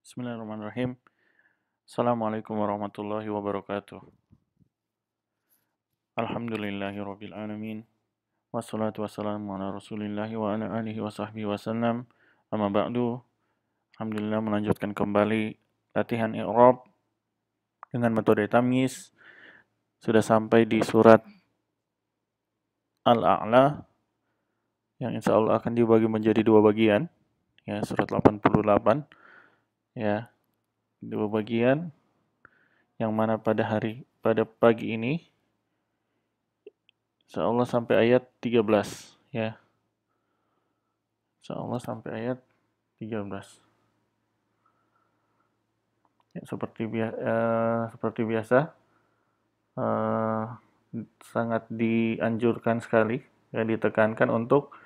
Bismillahirrahmanirrahim. Assalamualaikum warahmatullahi wabarakatuh. Alhamdulillahirabbil alamin. Wassalatu wassalamu ala Rasulillahi wa ala alihi wa sahbihi wasallam. Amma ba'du. Alhamdulillah melanjutkan kembali latihan i'rab dengan metode tamyiz. Sudah sampai di surat Al-A'la yang insyaallah akan dibagi menjadi dua bagian. Ya, surat 88. Ya, dua bagian yang mana pada pagi ini insyaallah sampai ayat 13 ya. Insyaallah sampai ayat 13. Ya, seperti biasa eh, sangat dianjurkan sekali ya, ditekankan untuk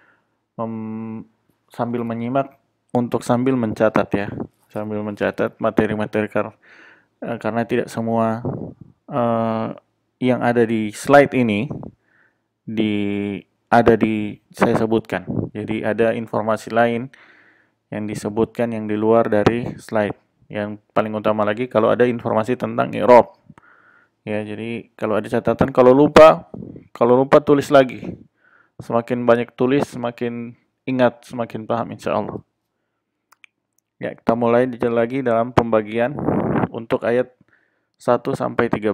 sambil menyimak, untuk sambil mencatat ya, sambil mencatat materi-materi karena tidak semua eh, yang ada di slide ini saya sebutkan. Jadi ada informasi lain yang disebutkan yang di luar dari slide. Yang paling utama lagi kalau ada informasi tentang i'rab. Ya, jadi kalau ada catatan, kalau lupa tulis lagi. Semakin banyak tulis, semakin ingat, semakin paham insyaallah. Ya, kita mulai lagi dalam pembagian untuk ayat 1 sampai 13.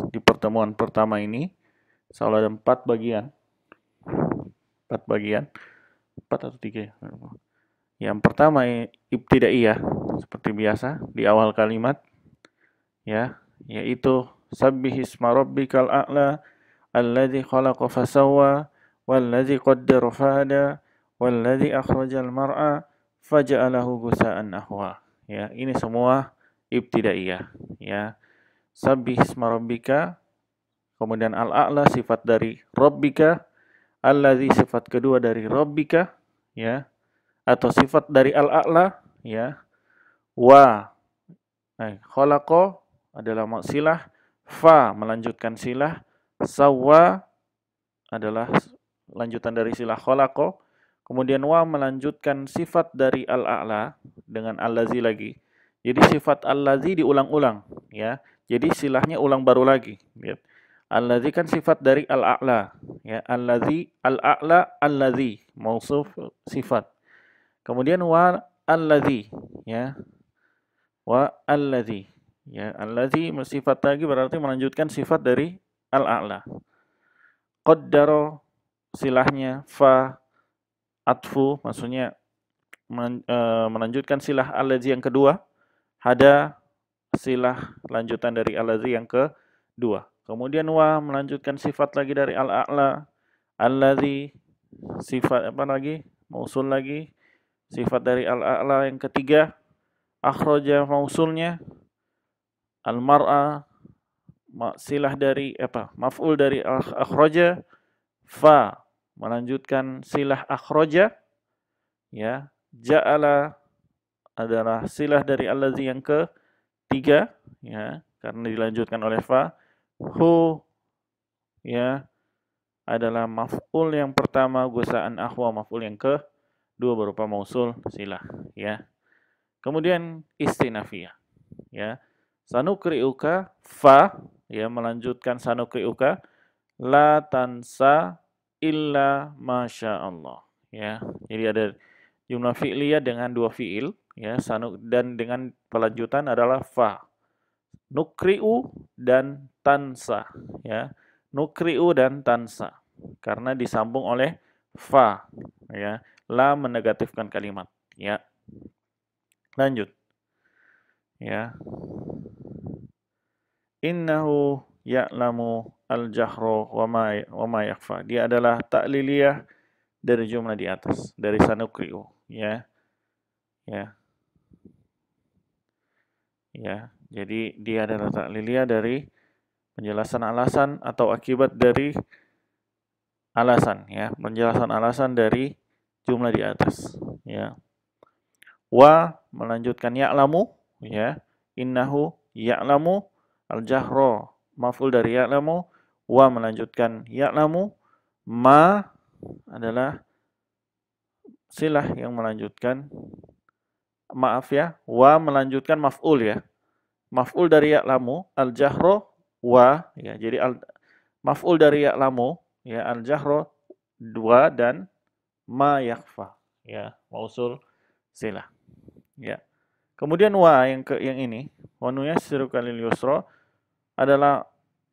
Di pertemuan pertama ini insyaallah ada 4 bagian. 4 bagian. 4 atau 3 ya? Yang pertama ibtidaiyah seperti biasa di awal kalimat ya, yaitu sabbihisma rabbikal a'la alladzi khalaqa fasawwa wallazi qaddara fahada wallazi akhrajal mar'a faja'alahu ghusaa'an nahwa. Ya, ini semua ibtidaiyah ya. Sabbihisma rabbika, kemudian al-a'la sifat dari rabbika, alladzi sifat kedua dari rabbika ya, atau sifat dari al-a'la ya. Khalaqa adalah silah, fa melanjutkan silah, sawwa adalah lanjutan dari silah khalaqa, kemudian wa melanjutkan sifat dari al-a'la dengan allazi lagi. Jadi sifat allazi diulang-ulang ya. Jadi silahnya ulang baru lagi. Lihat. Allazi kan sifat dari al-a'la ya. Allazi, al-a'la, allazi, mausuf sifat. Kemudian wa allazi ya. Wa allazi ya. Allazi sifat lagi berarti melanjutkan sifat dari al-a'la. Qaddara silahnya fa atfu maksudnya melanjutkan silah allazi yang kedua. Hada silah lanjutan dari allazi yang kedua. Kemudian wa melanjutkan sifat lagi dari al-a'la. Allazi sifat apa lagi? Mausul lagi. Sifat dari al-a'la yang ketiga. Akhraja mausulnya. Al-mar'a silah dari maf'ul dari akhraja. Fa melanjutkan silah akhraja ya. Ja'ala adalah silah dari allazi yang ketiga ya, karena dilanjutkan oleh fa. Hu ya adalah maf'ul yang pertama, gusaan ahwa maf'ul yang kedua berupa mausul silah ya. Kemudian istinafiyah ya. Sanukri'uka fa ya melanjutkan sanukri'uka la tansa illa masyaallah ya. Jadi ada jumlah fi'liyah dengan dua fi'il ya, dan dengan pelanjutan adalah fa. Nukri'u dan tansa ya. Nukri'u dan tansa karena disambung oleh fa ya. La menegatifkan kalimat ya. Lanjut ya. Innahu ya'lamu al-jahra wa ma yakhfa. Dia adalah ta'liliyah dari jumlah di atas, dari sanukri'u ya. Ya. Ya, jadi dia adalah ta'liliyah dari penjelasan alasan atau akibat dari alasan ya, penjelasan alasan dari jumlah di atas ya. Wa melanjutkan ya'lamu ya. Innahu ya'lamu al-jahra maf'ul dari ya'lamu, wa melanjutkan ya'lamu, ma adalah silah yang melanjutkan maaf ya, wa melanjutkan maf'ul ya. Maf'ul dari ya'lamu, al-jahro wa ya. Jadi maf'ul dari ya'lamu ya, al-jahro dua dan ma yakfa ya, mausul silah ya. Kemudian wa yang ini, wa nuyassiruka lil yusra adalah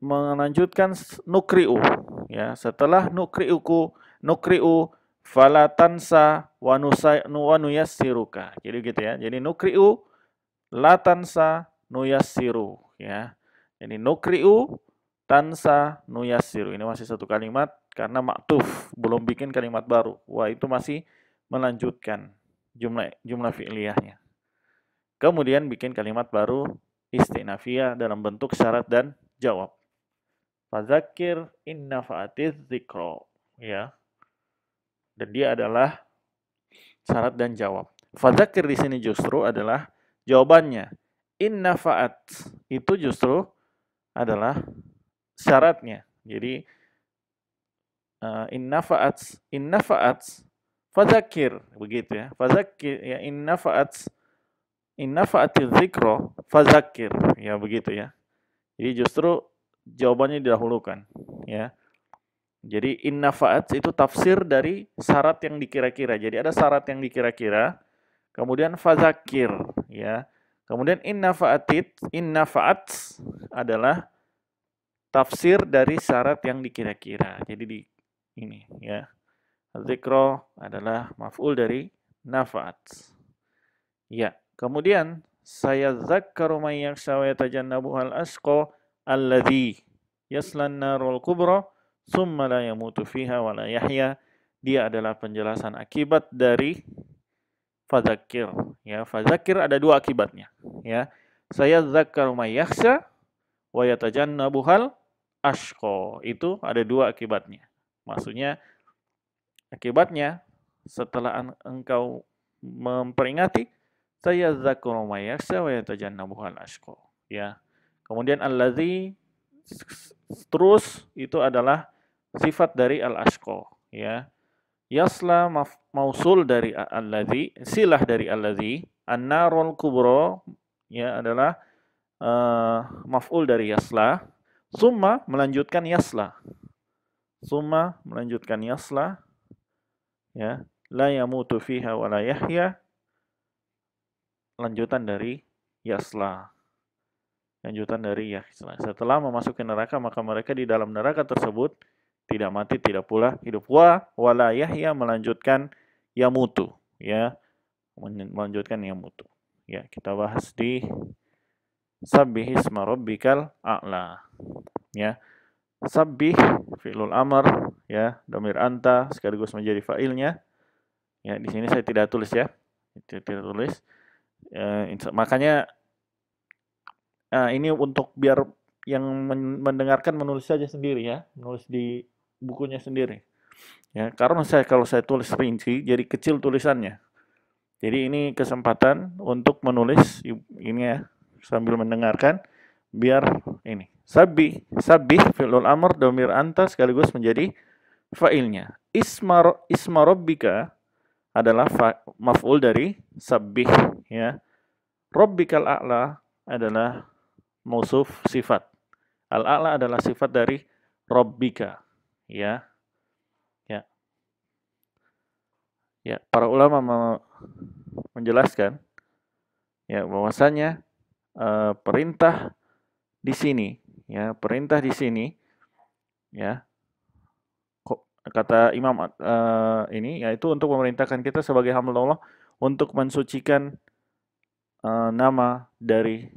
melanjutkan nukri'u ya. Setelah nukri'u fala tansa wa nuyassiruka. Jadi gitu ya. Jadi nukri'u la tansa nuyassiru ya. Jadi nukri'u tansa nuyassiru. Ini masih satu kalimat karena maktuf, belum bikin kalimat baru. Wah, itu masih melanjutkan jumlah fi'liyahnya. Kemudian bikin kalimat baru istinafiyah dalam bentuk syarat dan jawab. Fadzakir in nafa'atiz dzikra ya. Dan dia adalah syarat dan jawab. Fadzakir di sini justru adalah jawabannya. In nafa'at itu justru adalah syaratnya. Jadi in nafa'at fadzakir begitu ya. Fadzakir ya in nafa'atiz dzikra fadzakir ya begitu ya. Jadi justru jawabannya didahulukan ya. Jadi in nafa'at itu tafsir dari syarat yang dikira-kira. Jadi ada syarat yang dikira-kira, kemudian fadzakir ya. Kemudian in nafa'at adalah tafsir dari syarat yang dikira-kira. Jadi di ini ya. Dzikra adalah maf'ul dari nafa'at. Ya, kemudian saya zakkaru may yakhsha wa yatajannabuhal ashqa alladzi yaslan narul kubra tsumma la yamutu fiha wa la yahya. Dia adalah penjelasan akibat dari fadzakir ya. Fadzakir ada dua akibatnya ya. Saya zakkaru may yakhsha wa yatajannabuhal ashqa. Itu ada dua akibatnya. Maksudnya akibatnya setelah engkau memperingati saya zakkaru may yakhsha wa yatajannabuhal ashqa ya. Kemudian allazi terus itu adalah sifat dari al-ashqa ya. Yasla mausul dari allazi, silah dari allazi, an-narul kubra ya adalah maf'ul dari yasla, summa melanjutkan yasla. Summa melanjutkan yasla ya, la yamutu fiha wa la yahya, lanjutan dari yasla. Lanjutan dari yasla. Setelah memasuki neraka, maka mereka di dalam neraka tersebut tidak mati, tidak pula hidup. Wala yahya melanjutkan yamutu ya. Melanjutkan yamutu. Ya, kita bahas di sabbih isma rabbikal a'la. Ya. Sabbih fi'lul amr ya, dhamir anta sekaligus menjadi fa'ilnya. Ya, di sini saya tidak tulis ya. Tidak tulis. Makanya ini untuk biar yang mendengarkan menulis saja sendiri ya, menulis di bukunya sendiri. Ya, karena kalau saya tulis rinci jadi kecil tulisannya. Jadi ini kesempatan untuk menulis ini ya sambil mendengarkan biar ini. Sabbih fi'lul amr dhamir anta sekaligus menjadi fa'ilnya. Isma rabbika adalah maf'ul dari sabbih ya. Rabbikal a'la adalah mausuf sifat. Al-a'la adalah sifat dari rabbika. Ya. Para ulama menjelaskan ya bahwasanya perintah di sini ya, kata Imam ini yaitu untuk memerintahkan kita sebagai hamba Allah untuk mensucikan nama dari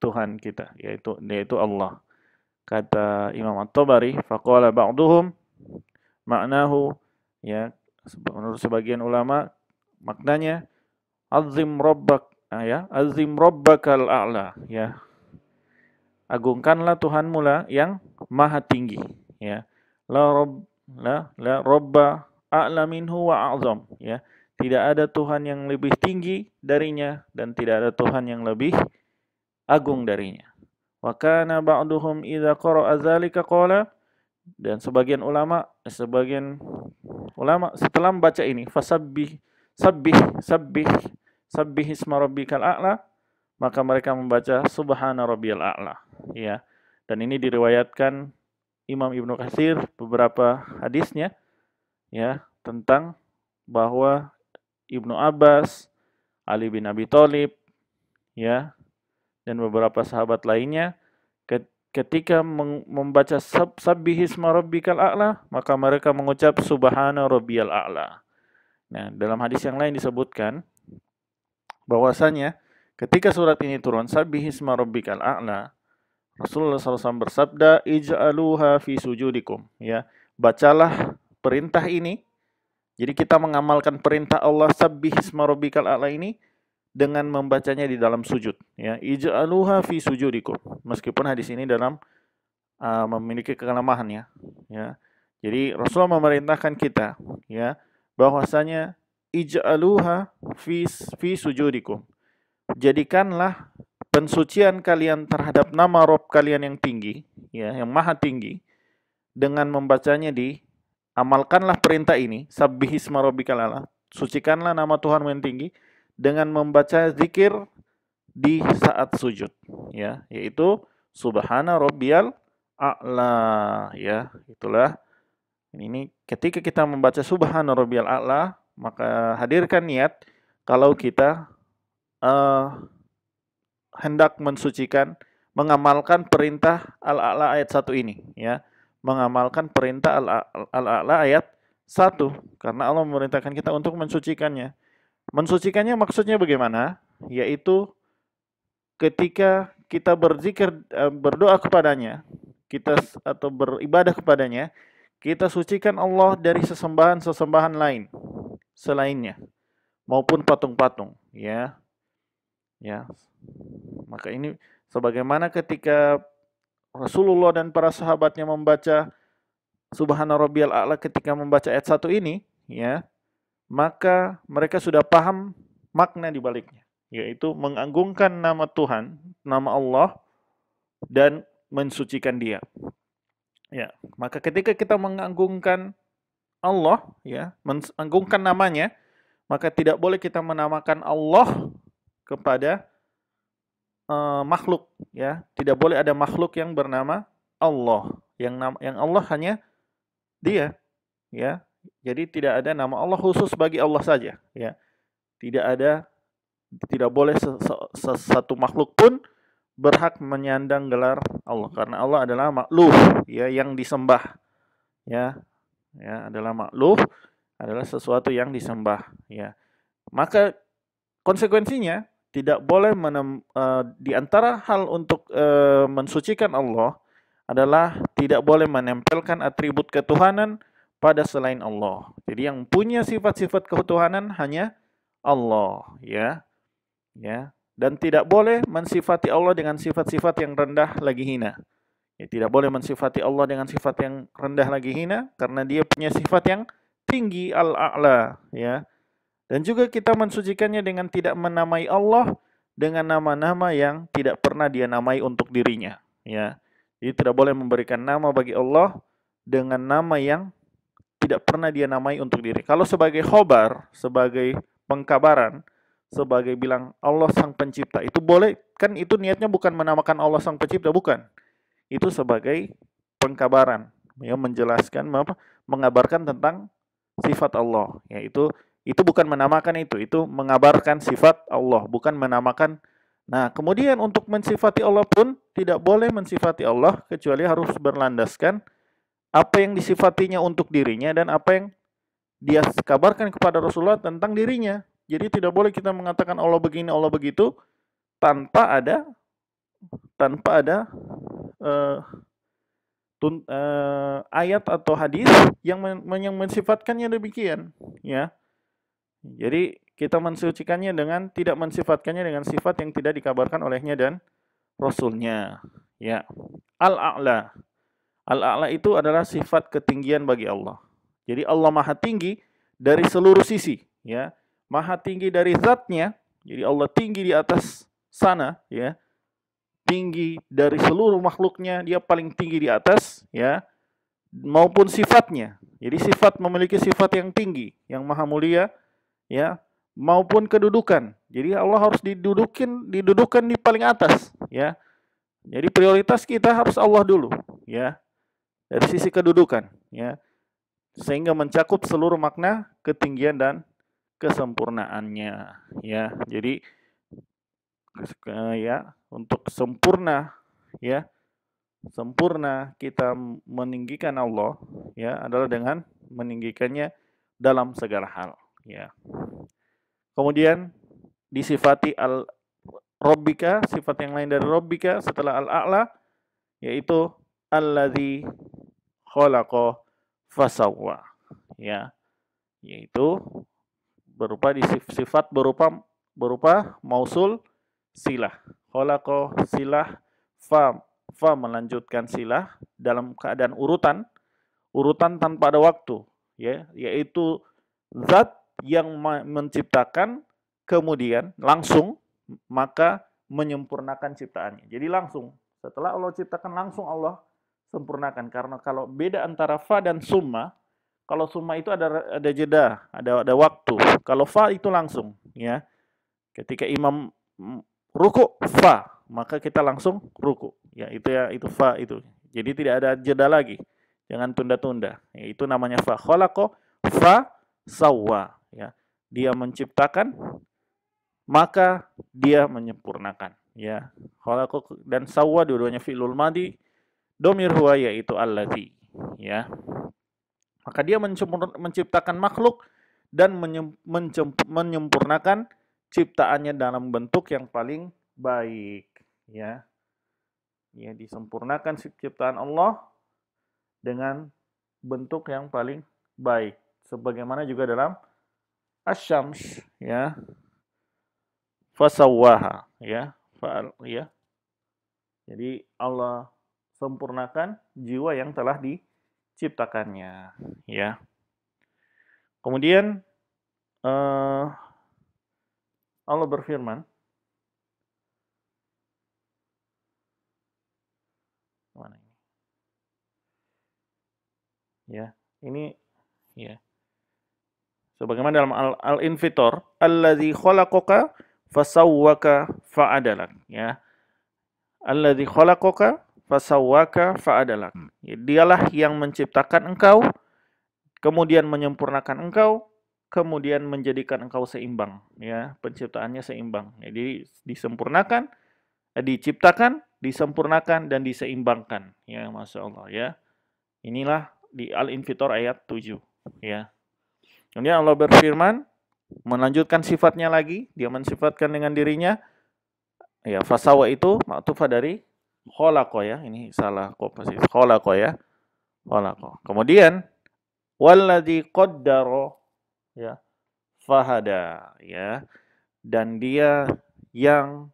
Tuhan kita yaitu Allah. Kata Imam At-Tabari, faqala ba'duhum ma'nahu ya, menurut sebagian ulama maknanya azim rabbakal a'la ya. Agungkanlah Tuhanmu lah yang maha tinggi ya. La rabba a'la minhu wa a'zam ya. Tidak ada Tuhan yang lebih tinggi darinya dan tidak ada Tuhan yang lebih agung darinya. Wa kana ba'duhum idza qara'a dzalika qala, dan sebagian ulama setelah membaca ini fasabbih sabbihisma rabbikal a'la, maka mereka membaca subhana rabbiyal a'la, ya. Dan ini diriwayatkan Imam Ibnu Katsir beberapa hadisnya, ya, tentang bahwa Ibnu Abbas, Ali bin Abi Thalib, ya, dan beberapa sahabat lainnya ketika membaca sabbihisma rabbikal a'la, maka mereka mengucap subhana rabbiyal a'la. Nah, dalam hadis yang lain disebutkan bahwasanya ketika surat ini turun, sabbihisma rabbikal a'la, Rasulullah SAW bersabda, ij'aluha fi sujudikum, ya. Bacalah perintah ini. Jadi kita mengamalkan perintah Allah sabbihisma rabbikal a'la ini dengan membacanya di dalam sujud, ya. Ij'aluha fi sujudikum. Meskipun hadis ini dalam memiliki kelemahan, ya. Jadi Rasulullah memerintahkan kita, ya, bahwasanya ij'aluha fi sujudikum. Jadikanlah pensucian kalian terhadap nama Rabb kalian yang tinggi, ya, yang maha tinggi, dengan membacanya amalkanlah perintah ini, sabbihisma rabbikal a'la, sucikanlah nama Tuhan yang tinggi dengan membaca zikir di saat sujud, ya, yaitu subhana rabbiyal a'la, ya. Itulah ini ketika kita membaca subhana rabbiyal a'la, maka hadirkan niat kalau kita hendak mensucikan, mengamalkan perintah Al-A'la ayat 1 ini, ya. Mengamalkan perintah Al-A'la ayat 1, karena Allah memerintahkan kita untuk mensucikannya. Mensucikannya maksudnya bagaimana? Yaitu ketika kita berzikir, berdoa kepadanya, atau beribadah kepadanya, kita sucikan Allah dari sesembahan-sesembahan lain selainnya, maupun patung-patung, ya. Ya. Maka ini sebagaimana ketika Rasulullah dan para sahabatnya membaca subhana rabbiyal a'la ketika membaca ayat 1 ini, ya, maka mereka sudah paham makna di baliknya, yaitu mengagungkan nama Tuhan, nama Allah, dan mensucikan Dia. Ya, maka ketika kita mengagungkan Allah, ya, mengagungkan namanya, maka tidak boleh kita menamakan Allah kepada makhluk, ya. Tidak boleh ada makhluk yang bernama Allah. Yang Allah hanya Dia, ya. Jadi tidak ada nama Allah khusus bagi Allah saja, ya. Tidak boleh satu makhluk pun berhak menyandang gelar Allah, karena Allah adalah makhluk, ya, yang disembah, ya. Ya, adalah makhluk, adalah sesuatu yang disembah, ya. Maka konsekuensinya tidak boleh di antara hal untuk mensucikan Allah adalah tidak boleh menempelkan atribut ketuhanan pada selain Allah. Jadi yang punya sifat-sifat ketuhanan hanya Allah, ya. Ya, dan tidak boleh mensifati Allah dengan sifat-sifat yang rendah lagi hina. Ya, tidak boleh mensifati Allah dengan sifat yang rendah lagi hina, karena Dia punya sifat yang tinggi, al-a'la, ya. Dan juga kita mensucikannya dengan tidak menamai Allah dengan nama-nama yang tidak pernah Dia namai untuk dirinya, ya. Jadi tidak boleh memberikan nama bagi Allah dengan nama yang tidak pernah Dia namai untuk diri. Kalau sebagai khobar, sebagai pengkabaran, sebagai bilang Allah Sang Pencipta, itu boleh, kan itu niatnya bukan menamakan Allah Sang Pencipta, bukan. Itu sebagai pengkabaran, ya, menjelaskan, mengabarkan tentang sifat Allah, yaitu itu bukan menamakan, itu mengabarkan sifat Allah, bukan menamakan. Nah, kemudian untuk mensifati Allah pun tidak boleh mensifati Allah kecuali harus berlandaskan apa yang disifatinya untuk dirinya dan apa yang Dia kabarkan kepada Rasulullah tentang dirinya. Jadi tidak boleh kita mengatakan Allah begini, Allah begitu tanpa ada ayat atau hadis yang mensifatkannya demikian, ya. Jadi kita mensucikannya dengan tidak mensifatkannya dengan sifat yang tidak dikabarkan olehnya dan Rasulnya, ya. Al-A'la. Al-A'la itu adalah sifat ketinggian bagi Allah. Jadi Allah Maha Tinggi dari seluruh sisi, ya. Maha tinggi dari zatnya, jadi Allah tinggi di atas sana, ya. Tinggi dari seluruh makhluknya, Dia paling tinggi di atas, ya. Maupun sifatnya. Jadi memiliki sifat yang tinggi, yang maha mulia, ya, maupun kedudukan. Jadi Allah harus didudukan di paling atas, ya. Jadi prioritas kita harus Allah dulu, ya. Dari sisi kedudukan, ya. Sehingga mencakup seluruh makna ketinggian dan kesempurnaannya, ya. Jadi ya, untuk sempurna, ya, sempurna kita meninggikan Allah, ya, adalah dengan meninggikannya dalam segala hal, ya. Kemudian disifati al-Rabbika, sifat yang lain dari Rabbika setelah al-A'la, yaitu alladzi khalaqa fasawwa, ya, yaitu berupa sifat berupa mausul silah. Khalaqa silah, fa melanjutkan silah dalam keadaan urutan tanpa ada waktu, ya, yaitu zat yang menciptakan kemudian langsung maka menyempurnakan ciptaannya. Jadi langsung setelah Allah ciptakan langsung Allah sempurnakan, karena kalau beda antara fa dan summa, kalau summa itu ada jeda, ada waktu. Kalau fa itu langsung, ya. Ketika imam ruku fa, maka kita langsung ruku. Ya, itu fa itu. Jadi tidak ada jeda lagi. Jangan tunda-tunda. Ya, itu namanya fa. Khalaqa fa sawwa, ya. Dia menciptakan maka dia menyempurnakan, ya. Khalaqa dan sawwa dua-duanya fi'lul madhi, domir huwa yaitu allazi, ya. Maka dia menciptakan makhluk dan menyempurnakan ciptaannya dalam bentuk yang paling baik, ya. Ya, disempurnakan ciptaan Allah dengan bentuk yang paling baik. Sebagaimana juga dalam Asy-Syams, ya. Fasawwaha, ya. Ya. Jadi Allah sempurnakan jiwa yang telah diciptakannya, ya. Kemudian Allah berfirman, mana ini? Ya, ini, ya. Sebagaimana dalam Al-Infitor, allazi khalaqaka fasawwaka fa'adalak, ya. Allazi khalaqaka fasawwaka fa'adalak. Dialah yang menciptakan engkau, kemudian menyempurnakan engkau, kemudian menjadikan engkau seimbang, ya. Penciptaannya seimbang. Jadi disempurnakan, diciptakan, disempurnakan dan diseimbangkan, ya. Masya Allah, ya. Inilah di Al-Infitor ayat 7, ya. Kemudian Allah berfirman, melanjutkan sifatnya lagi, dia mensifatkan dengan dirinya, ya, fasawa itu ma'tufah dari khalaqa, ya. Ini salah komposisi, khalaqa, ya. Khalaqa. Kemudian walladzi qaddara, ya, fahada, ya. Dan dia yang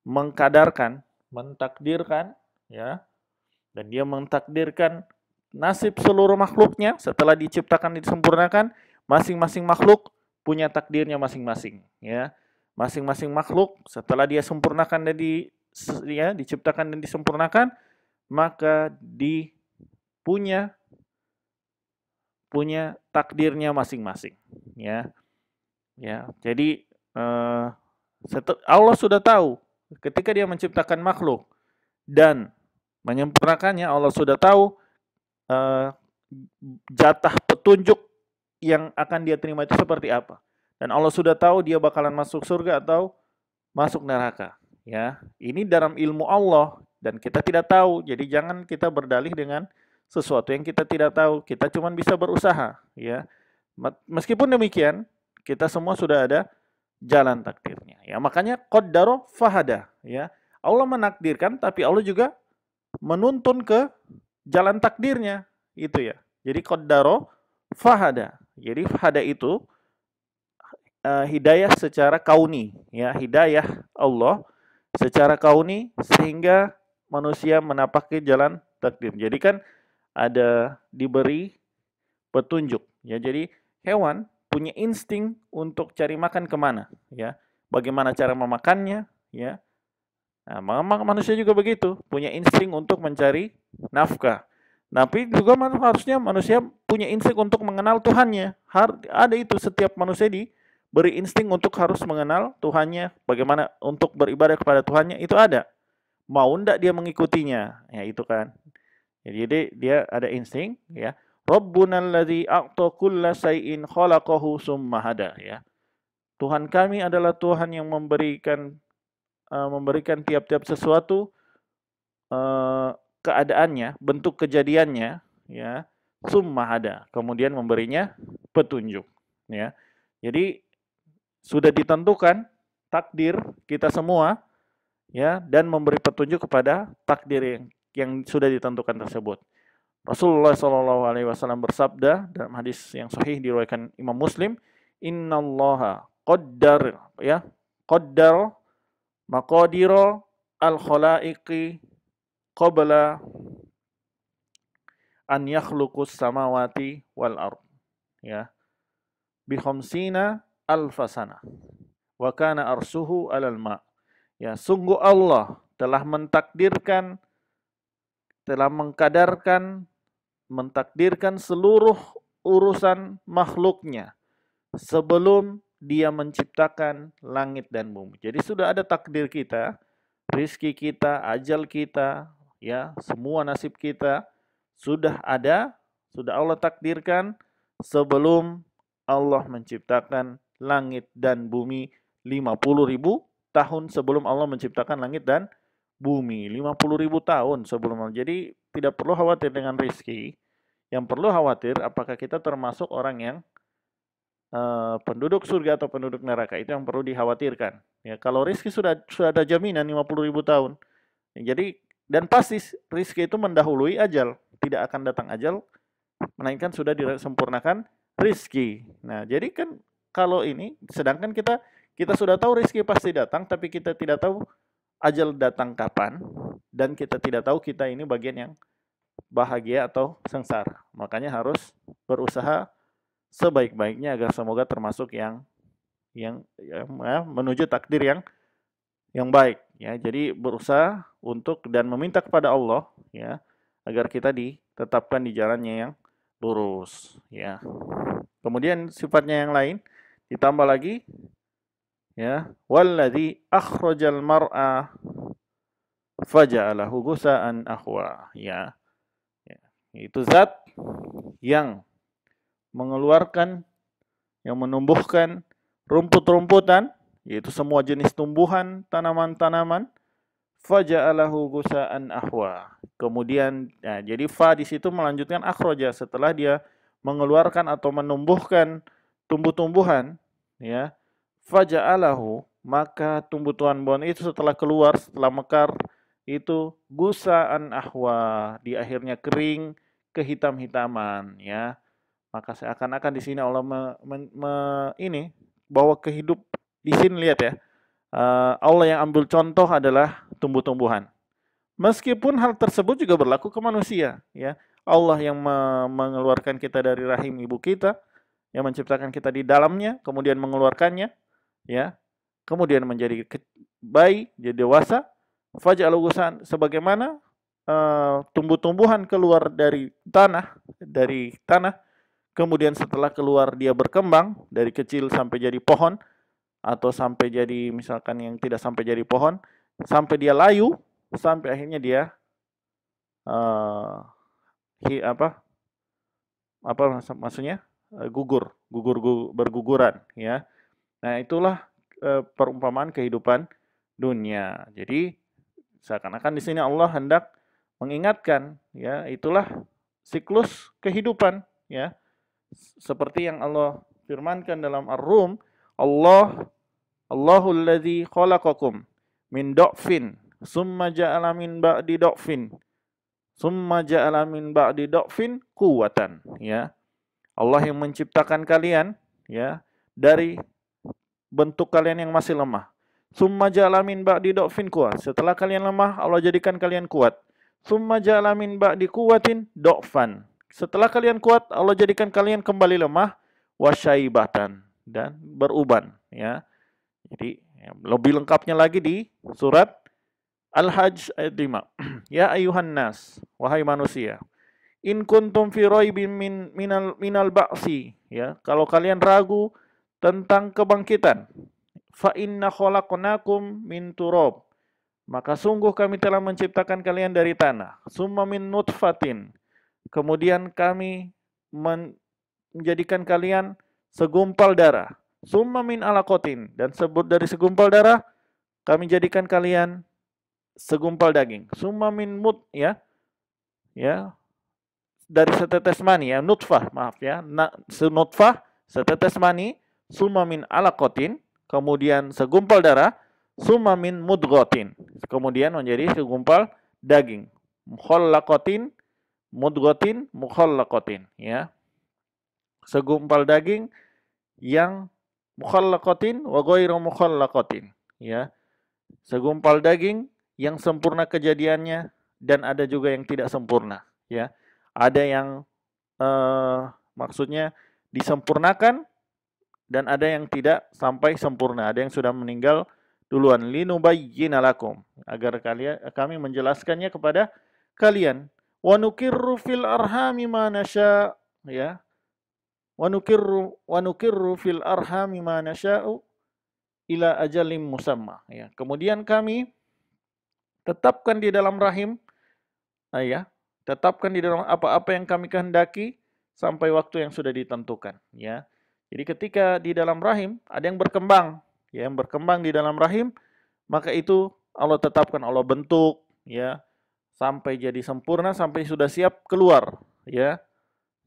mengkadarkan, mentakdirkan, ya. Dan dia mentakdirkan nasib seluruh makhluknya setelah diciptakan, disempurnakan. Masing-masing makhluk punya takdirnya masing-masing, ya. Masing-masing makhluk setelah dia sempurnakan dan diciptakan dan disempurnakan, maka punya takdirnya masing-masing, ya. Ya, jadi Allah sudah tahu ketika dia menciptakan makhluk dan menyempurnakannya, Allah sudah tahu jatah petunjuk yang akan dia terima itu seperti apa. Dan Allah sudah tahu dia bakalan masuk surga atau masuk neraka, ya. Ini dalam ilmu Allah dan kita tidak tahu. Jadi jangan kita berdalih dengan sesuatu yang kita tidak tahu. Kita cuma bisa berusaha, ya. Meskipun demikian, kita semua sudah ada jalan takdirnya, ya. Makanya qaddara fahada, ya. Allah menakdirkan, tapi Allah juga menuntun ke jalan takdirnya, itu, ya. Jadi qaddara fahada. Jadi fahada itu hidayah secara kauni, ya, hidayah Allah secara kauni sehingga manusia menapaki jalan takdir. Jadi kan ada diberi petunjuk, ya. Jadi hewan punya insting untuk cari makan kemana, ya. Bagaimana cara memakannya, ya. Nah, manusia juga begitu, punya insting untuk mencari nafkah. Tapi juga harusnya manusia punya insting untuk mengenal Tuhannya. Ada itu setiap manusia beri insting untuk harus mengenal Tuhannya, bagaimana untuk beribadah kepada Tuhannya, itu ada. Mau ndak dia mengikutinya, ya itu kan. Jadi dia ada insting, ya. Rabbunal ladzi a'ta kulla syai'in khalaqahu summa hada, ya. Tuhan kami adalah Tuhan yang memberikan tiap-tiap sesuatu keadaannya, bentuk kejadiannya, ya. Summa hada, kemudian memberinya petunjuk, ya. Jadi sudah ditentukan takdir kita semua, ya, dan memberi petunjuk kepada takdir yang sudah ditentukan tersebut. Rasulullah SAW bersabda dalam hadis yang sahih diriwayatkan Imam Muslim, Innallaha qaddar, ya, qaddar maqadira al-khalaiqi qabla an yakhluqus samawati wal ard, ya, bi khamsina alfasana wa kana arsuhu alal ma. Ya, sungguh Allah telah mentakdirkan seluruh urusan makhluknya sebelum dia menciptakan langit dan bumi. Jadi sudah ada takdir kita, rizki kita, ajal kita, ya, semua nasib kita sudah ada, sudah Allah takdirkan sebelum Allah menciptakan langit dan bumi 50.000 tahun sebelum Allah menciptakan langit dan bumi. 50.000 tahun sebelum Allah. Jadi tidak perlu khawatir dengan rizki. Yang perlu khawatir apakah kita termasuk orang yang penduduk surga atau penduduk neraka. Itu yang perlu dikhawatirkan. Ya, kalau rizki sudah ada jaminan 50.000 tahun. Jadi dan pasti rizki itu mendahului ajal. Tidak akan datang ajal, melainkan sudah disempurnakan rizki. Nah, jadi kan kalau ini, sedangkan kita sudah tahu rizki pasti datang, tapi kita tidak tahu ajal datang kapan, dan kita tidak tahu kita ini bagian yang bahagia atau sengsara. Makanya harus berusaha sebaik-baiknya agar semoga termasuk yang menuju takdir yang baik, ya. Jadi berusaha untuk dan meminta kepada Allah, ya, agar kita ditetapkan di jalannya yang lurus, ya. Kemudian sifatnya yang lain ditambah lagi, ya, walladzi akhrajal mar'a faja'alahu gusa'an ahwa, ya. Itu zat yang mengeluarkan, yang menumbuhkan rumput-rumputan, yaitu semua jenis tumbuhan, tanaman-tanaman, faja'alahu gusa'an ahwa. Kemudian, ya, jadi fa di situ melanjutkan akhraja, setelah dia mengeluarkan atau menumbuhkan tumbuh-tumbuhan, ya, faja'alahu, maka tumbuh-tumbuhan itu setelah keluar, setelah mekar, itu gusa'an ahwa, di akhirnya kering, kehitam-hitaman, ya. Maka seakan-akan di sini Allah bahwa kehidup di sini, lihat ya, Allah yang ambil contoh adalah tumbuh-tumbuhan. Meskipun hal tersebut juga berlaku ke manusia, ya. Allah yang mengeluarkan kita dari rahim ibu kita, yang menciptakan kita di dalamnya, kemudian mengeluarkannya, ya. Kemudian menjadi bayi, jadi dewasa, faj'alahu gusa'an, sebagaimana tumbuh-tumbuhan keluar dari tanah, kemudian setelah keluar dia berkembang dari kecil sampai jadi pohon, atau sampai jadi misalkan yang tidak sampai jadi pohon, sampai dia layu, sampai akhirnya dia maksudnya berguguran, ya. Nah, itulah perumpamaan kehidupan dunia. Jadi seakan-akan di sini Allah hendak mengingatkan, ya, itulah siklus kehidupan, ya. Seperti yang Allah firmankan dalam Ar-Rum, Allahul ladzi khalaqakum min dha'fin summa ja'ala min ba'di dha'fin quwwatan, ya. Allah yang menciptakan kalian, ya, dari bentuk kalian yang masih lemah. Summa ja'ala min ba'di dha'fin quwwat. Setelah kalian lemah, Allah jadikan kalian kuat. Summa ja'ala min ba'di quwwatin dha'fan. Setelah kalian kuat, Allah jadikan kalian kembali lemah, wasyaibatan, dan beruban, ya. Jadi lebih lengkapnya lagi di surat Al-Hajj ayat 5. Ya ayuhan nas, wahai manusia, in kuntum fi raibin minal ba'si, ya, kalau kalian ragu tentang kebangkitan. Fa inna khalaqnakum min turab. Maka sungguh kami telah menciptakan kalian dari tanah. Summa min nutfatin. Kemudian kami menjadikan kalian segumpal darah. Summa min alaqatin. Dan sebut dari segumpal darah, kami jadikan kalian segumpal daging. Summa min ya. Dari setetes mani ya, nutfah, maaf ya. Nutfah, setetes mani, summa min alaqatin, kemudian segumpal darah, summa min mudghatin, kemudian menjadi segumpal daging. Mukhallaqatin, mudghatin, mukhallaqatin, ya. Segumpal daging yang mukhallaqatin wa ghairu mukhallaqatin, ya. Segumpal daging yang sempurna kejadiannya dan ada juga yang tidak sempurna, ya. Ada yang maksudnya disempurnakan dan ada yang tidak sampai sempurna, ada yang sudah meninggal duluan. Linubayyina lakum, agar kami menjelaskannya kepada kalian. Wa nukirru fil arhami ma nasya, ya. Wa nukirru fil arhami ma nasya'u ila ajalim musamma, ya. Kemudian kami tetapkan di dalam rahim, ya. Tetapkan di dalam apa-apa yang kami kehendaki sampai waktu yang sudah ditentukan, ya. Jadi ketika di dalam rahim ada yang berkembang, ya, yang berkembang di dalam rahim, maka itu Allah tetapkan, Allah bentuk, ya, sampai jadi sempurna, sampai sudah siap keluar, ya.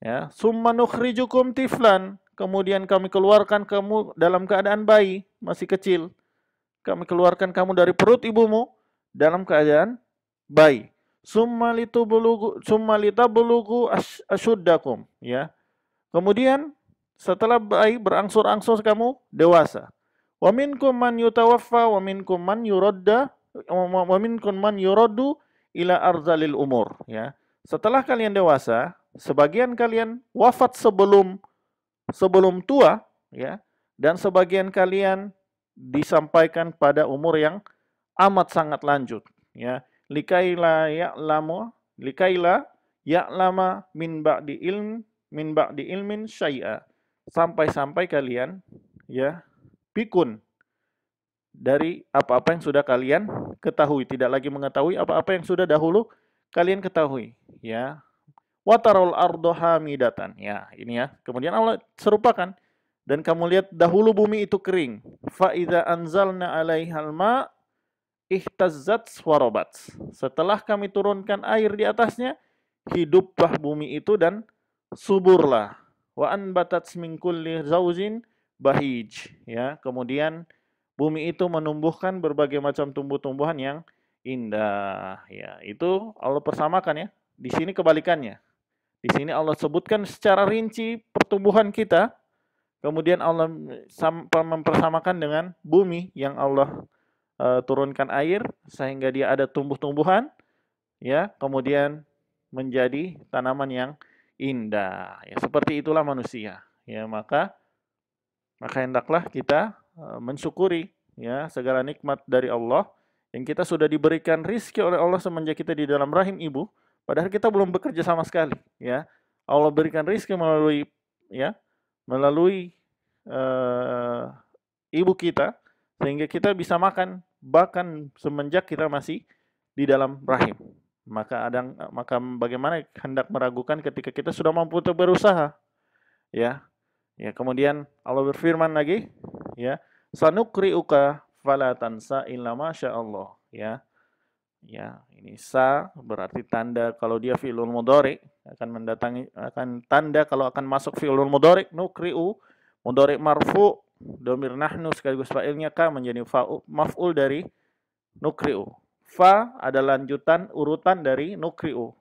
Ya, summa nukhrijukum tiflan, kemudian kami keluarkan kamu dalam keadaan bayi, masih kecil. Kami keluarkan kamu dari perut ibumu dalam keadaan bayi. Summa litablugu asyuddakum, ya. Kemudian setelah bayi berangsur-angsur kamu dewasa. Wa minkum man yutawaffa wa minkum man yuradda wa minkum man yuraddu ila arzalil umur, ya. Setelah kalian dewasa, sebagian kalian wafat sebelum tua, ya, dan sebagian kalian disampaikan pada umur yang amat sangat lanjut, ya. Likaila ya'lama min ba'di ilmin syai'a, sampai kalian, ya, pikun dari apa-apa yang sudah kalian ketahui, tidak lagi mengetahui apa-apa yang sudah dahulu kalian ketahui, ya. Watarul ardo hamidatan, ya, ini ya. Kemudian Allah serupakan, dan kamu lihat dahulu bumi itu kering. Fa idza anzalna 'alaihal ma' ihtazzat warabat. Setelah kami turunkan air di atasnya, hiduplah bumi itu dan suburlah. Wa anbatat min kulli zaujin bahij, ya. Kemudian bumi itu menumbuhkan berbagai macam tumbuh-tumbuhan yang indah, ya. Itu Allah persamakan, ya. Di sini kebalikannya. Di sini Allah sebutkan secara rinci pertumbuhan kita, kemudian Allah mempersamakan dengan bumi yang Allah turunkan air sehingga dia ada tumbuh-tumbuhan, ya, kemudian menjadi tanaman yang indah, ya. Seperti itulah manusia, ya. Maka hendaklah kita mensyukuri, ya, segala nikmat dari Allah yang kita sudah diberikan rizki oleh Allah semenjak kita di dalam rahim ibu, padahal kita belum bekerja sama sekali, ya. Allah berikan rizki melalui, ya, melalui ibu kita, sehingga kita bisa makan bahkan semenjak kita masih di dalam rahim. Maka bagaimana hendak meragukan ketika kita sudah mampu untuk berusaha, ya. Ya, kemudian Allah berfirman lagi, ya, sanukri'uka fala tansa illa masyaallah, ya. Ya, ini sa berarti tanda kalau dia fi'lul mudhari, akan tanda kalau akan masuk fi'lul mudhari. Nukri'u mudhari marfu, domir nahnu sekaligus fa'ilnya ka menjadi maf'ul dari nukri'u. Fa ada lanjutan urutan dari nukri'u.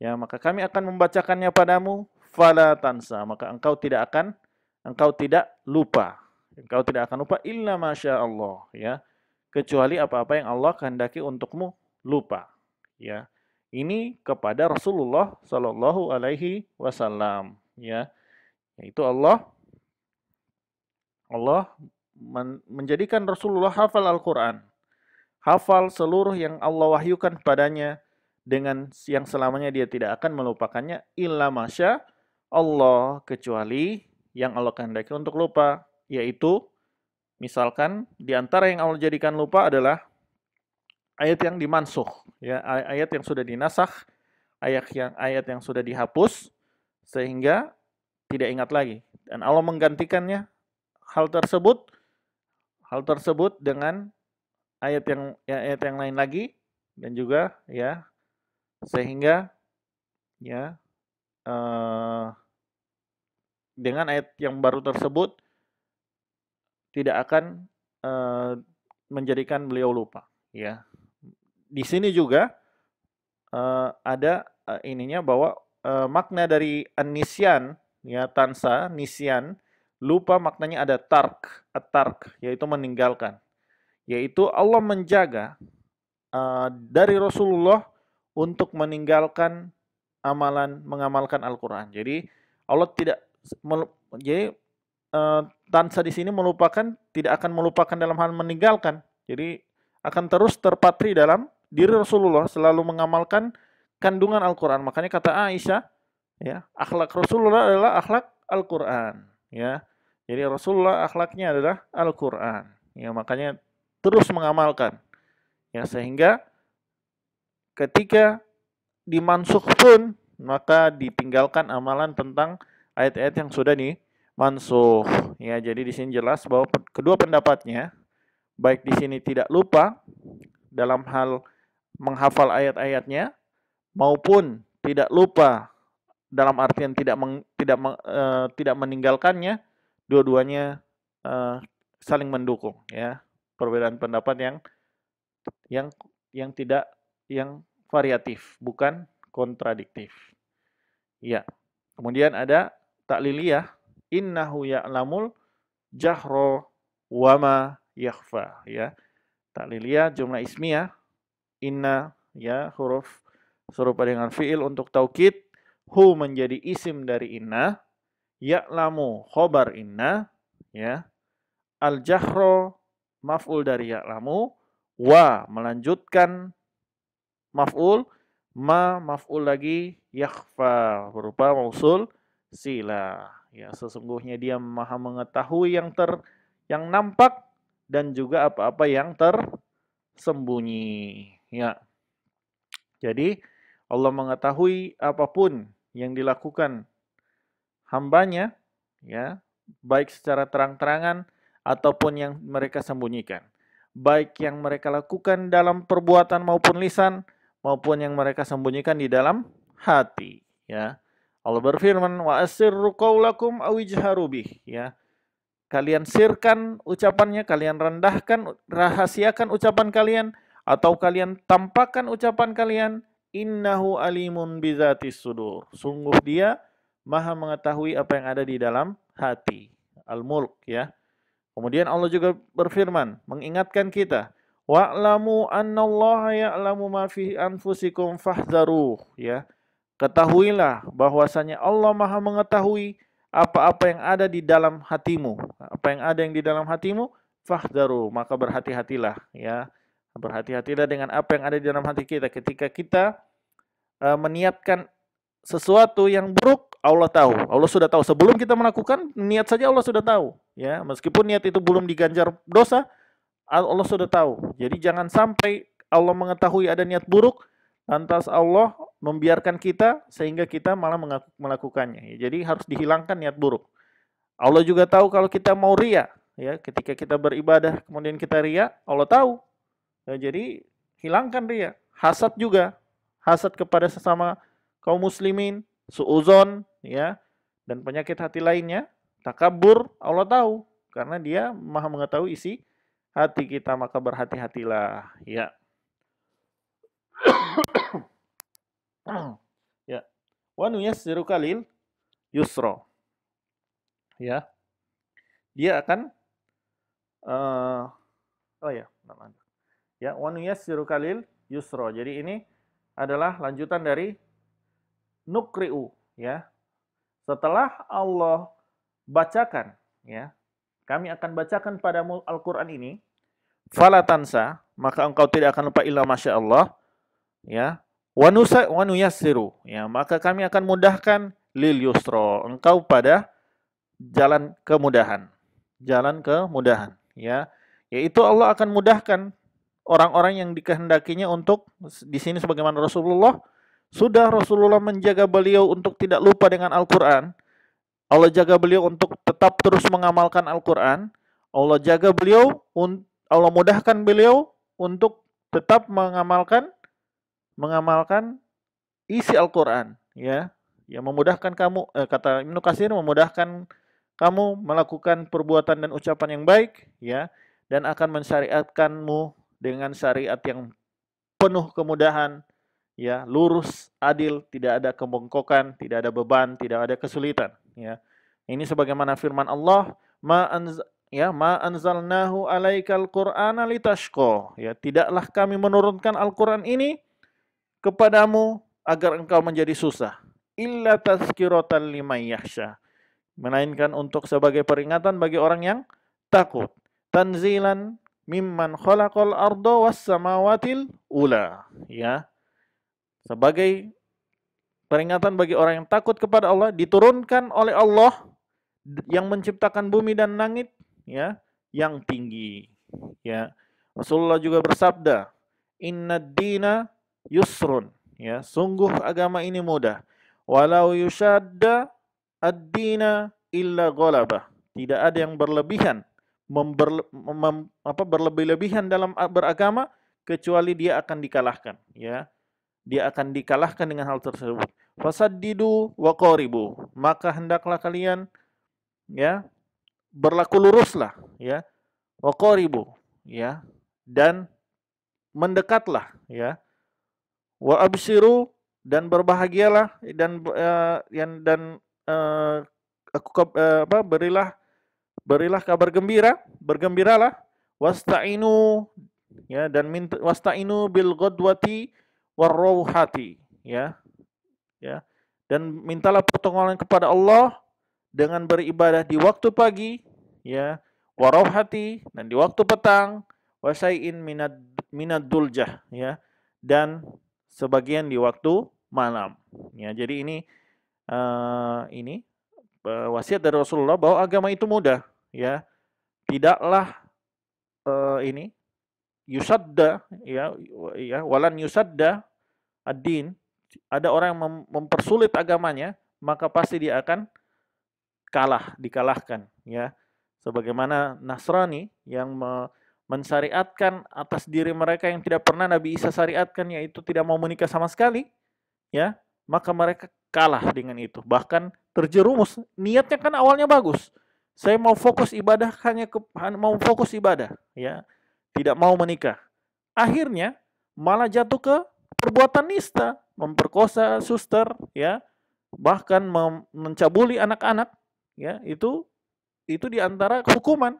Ya, maka kami akan membacakannya padamu, fala tansa, maka engkau tidak lupa. Engkau tidak akan lupa illa masyaallah, ya. Kecuali apa-apa yang Allah kehendaki untukmu lupa, ya. Ini kepada Rasulullah Shallallahu Alaihi Wasallam, ya. Yaitu Allah menjadikan Rasulullah hafal Al-Quran, hafal seluruh yang Allah wahyukan padanya, dengan yang selamanya dia tidak akan melupakannya illa masya Allah, kecuali yang Allah kehendaki untuk lupa. yaitu misalkan di antara yang Allah jadikan lupa adalah ayat yang dimansukh, ya, ayat yang sudah dinasakh, ayat yang sudah dihapus sehingga tidak ingat lagi, dan Allah menggantikannya hal tersebut dengan ayat yang lain lagi, dan juga ya sehingga ya dengan ayat yang baru tersebut tidak akan menjadikan beliau lupa, ya. Di sini juga ada ininya bahwa makna dari an-nisyan, ya, tansa, nisyan, lupa, maknanya ada at-tark, yaitu meninggalkan. Yaitu Allah menjaga dari Rasulullah untuk meninggalkan mengamalkan Al-Quran. Jadi Allah tidak, jadi tansa di sini melupakan, tidak akan melupakan dalam hal meninggalkan. Jadi akan terus terpatri dalam diri Rasulullah selalu mengamalkan kandungan Al-Quran. Makanya kata Aisyah, ya, akhlak Rasulullah adalah akhlak Al-Quran, ya. Jadi Rasulullah akhlaknya adalah Al-Quran, ya, makanya terus mengamalkan, ya, sehingga ketika dimansukh pun maka ditinggalkan amalan tentang ayat-ayat yang sudah dimansukh, ya. Jadi di sini jelas bahwa kedua pendapatnya, baik di sini tidak lupa dalam hal menghafal ayat-ayatnya, maupun tidak lupa dalam artian tidak meninggalkannya, dua-duanya saling mendukung, ya. Perbedaan pendapat yang tidak, yang variatif, bukan kontradiktif. Ya. Kemudian ada takliliyah, innahu ya'lamul jahro wama yakhfa, ya. Takliliyah jumlah ismiyah, inna, ya, huruf serupa dengan fiil untuk taukid, hu menjadi isim dari inna, ya'lamu khobar inna, ya, al jahro maf'ul dari ya'lamu, wa melanjutkan maf'ul, maf'ul lagi, yakhfa berupa mausul sila, ya, sesungguhnya dia maha mengetahui yang nampak dan juga apa-apa yang tersembunyi, ya. Jadi Allah mengetahui apapun yang dilakukan hambanya, ya, baik secara terang-terangan ataupun yang mereka sembunyikan, baik yang mereka lakukan dalam perbuatan maupun lisan, maupun yang mereka sembunyikan di dalam hati, ya. Allah berfirman, wa asirru qaulakum aw ijharu bih, ya. Kalian sirkan ucapannya, kalian rendahkan, rahasiakan ucapan kalian, atau kalian tampakkan ucapan kalian, innahu alimun bizatis sudur. Sungguh dia maha mengetahui apa yang ada di dalam hati. Al-Mulk, ya. Kemudian Allah juga berfirman, mengingatkan kita, wa'lamu annallaha ya'lamu ma fi anfusikum fahdharuh, ya. Ketahuilah bahwasanya Allah maha mengetahui apa-apa yang ada di dalam hatimu. Apa yang ada di dalam hatimu, fahdharu, maka berhati-hatilah, ya. Berhati-hatilah dengan apa yang ada di dalam hati kita. Ketika kita meniatkan sesuatu yang buruk, Allah tahu. Allah sudah tahu. Sebelum kita melakukan, niat saja Allah sudah tahu, ya. Meskipun niat itu belum diganjar dosa, Allah sudah tahu. Jadi jangan sampai Allah mengetahui ada niat buruk, lantas Allah membiarkan kita sehingga kita malah melakukannya. Jadi harus dihilangkan niat buruk. Allah juga tahu kalau kita mau riya, ya. Ketika kita beribadah kemudian kita riya, Allah tahu. Ya, jadi hilangkan riya. Hasad juga, hasad kepada sesama kaum muslimin, suuzon, ya, dan penyakit hati lainnya, takabur, Allah tahu karena dia maha mengetahui isi hati kita, maka berhati-hatilah, ya. Ya. Wa nuyassiruka lil yusra. Ya. Dia akan ya, wa nuyassiruka lil yusra. Jadi ini adalah lanjutan dari nukri'u, ya. Setelah Allah bacakan, ya, kami akan bacakan padamu Al-Qur'an ini, fala tansa, maka engkau tidak akan lupa illa masya Allah, ya. Wa nuyassiru, ya, maka kami akan mudahkan lil yusra, engkau pada jalan kemudahan. jalan kemudahan, ya. Yaitu Allah akan mudahkan orang-orang yang dikehendakinya untuk di sini sebagaimana Rasulullah menjaga beliau untuk tidak lupa dengan Al-Qur'an. Allah jaga beliau untuk tetap terus mengamalkan Al-Qur'an. Allah jaga beliau, Allah mudahkan beliau untuk tetap mengamalkan isi Al-Qur'an, ya. Ya memudahkan kamu, kata Ibnu Katsir, memudahkan kamu melakukan perbuatan dan ucapan yang baik, ya, dan akan mensyariatkanmu dengan syariat yang penuh kemudahan, ya, lurus, adil, tidak ada kebengkokan, tidak ada beban, tidak ada kesulitan, ya. Ini sebagaimana firman Allah, ma anzalnahu alaikal qur'ana litashqa, ya, tidaklah kami menurunkan Al-Qur'an ini kepadamu agar engkau menjadi susah, illa tazkiratan liman yakhsha, melainkan untuk sebagai peringatan bagi orang yang takut. Tanzilan mimman khalaqal arda was samawatil ula, ya. Sebagai peringatan bagi orang yang takut kepada Allah, diturunkan oleh Allah yang menciptakan bumi dan langit, ya, yang tinggi, ya. Rasulullah juga bersabda, "Innad dina yusrun." Ya, sungguh agama ini mudah. Walau yushadda ad-dina illa ghalabah. Tidak ada yang berlebihan berlebih-lebihan dalam beragama kecuali dia akan dikalahkan, ya. Dia akan dikalahkan dengan hal tersebut. Fasaddidu wa qaribu. Maka hendaklah kalian, ya, berlaku luruslah, ya. Wa qaribu, ya. Dan mendekatlah, ya. Wa abshiru, dan berbahagialah, dan berilah kabar gembira, bergembiralah. Wasta'inu, ya, dan wasta'inu bil ghadwati warauhati, ya. Ya. Dan mintalah pertolongan kepada Allah dengan beribadah di waktu pagi, ya, warauhati, dan di waktu petang, wasai'in minad duljah, ya, dan sebagian di waktu malam. Ya, jadi ini wasiat dari Rasulullah bahwa agama itu mudah, ya. Tidaklah ini yusadda, ya, walan yusadda ad-din. Ada orang yang mempersulit agamanya, maka pasti dia akan dikalahkan, ya. Sebagaimana Nasrani yang mensyariatkan atas diri mereka yang tidak pernah Nabi Isa syariatkan, yaitu tidak mau menikah sama sekali, ya, maka mereka kalah dengan itu. Bahkan terjerumus, niatnya kan awalnya bagus. Saya mau fokus ibadah, mau fokus ibadah, ya, tidak mau menikah. Akhirnya malah jatuh ke perbuatan nista, memperkosa suster, ya, bahkan mencabuli anak-anak, ya, itu diantara hukuman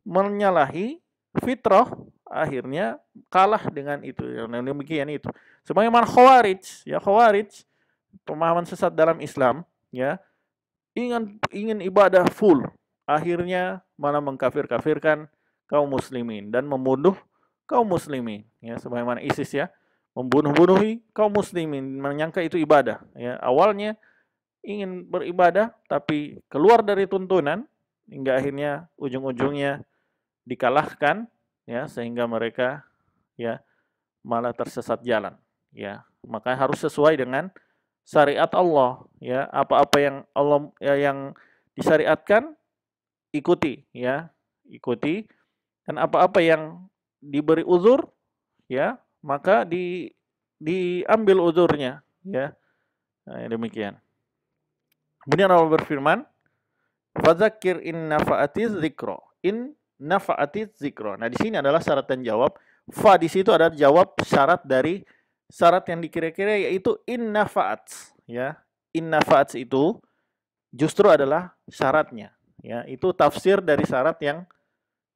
menyalahi fitrah, akhirnya kalah dengan itu. Yang demikian itu. Sebagaimana Khawarij, pemahaman sesat dalam Islam, ya, ingin ibadah full, akhirnya malah mengkafir-kafirkan kaum muslimin dan membunuh kaum muslimin, ya, sebagaimana ISIS, ya, membunuh-bunuhi kaum muslimin, menyangka itu ibadah, ya. Awalnya ingin beribadah tapi keluar dari tuntunan hingga akhirnya ujung-ujungnya dikalahkan, ya, sehingga mereka, ya, malah tersesat jalan, ya. Maka harus sesuai dengan syariat Allah, ya. Apa-apa yang Allah, ya, yang disyariatkan ikuti, ya, ikuti. Dan apa-apa yang diberi uzur, ya, maka diambil uzurnya, ya. Nah, demikian. Kemudian Allah berfirman, fadzakir in nafa'atiz dzikra. In nafa'atiz dzikra. Nah, di sini adalah syarat dan jawab. Fa di situ adalah jawab syarat dari syarat yang dikira-kira, yaitu in nafa'at, ya. In nafa'at itu justru adalah syaratnya, ya. Itu tafsir dari syarat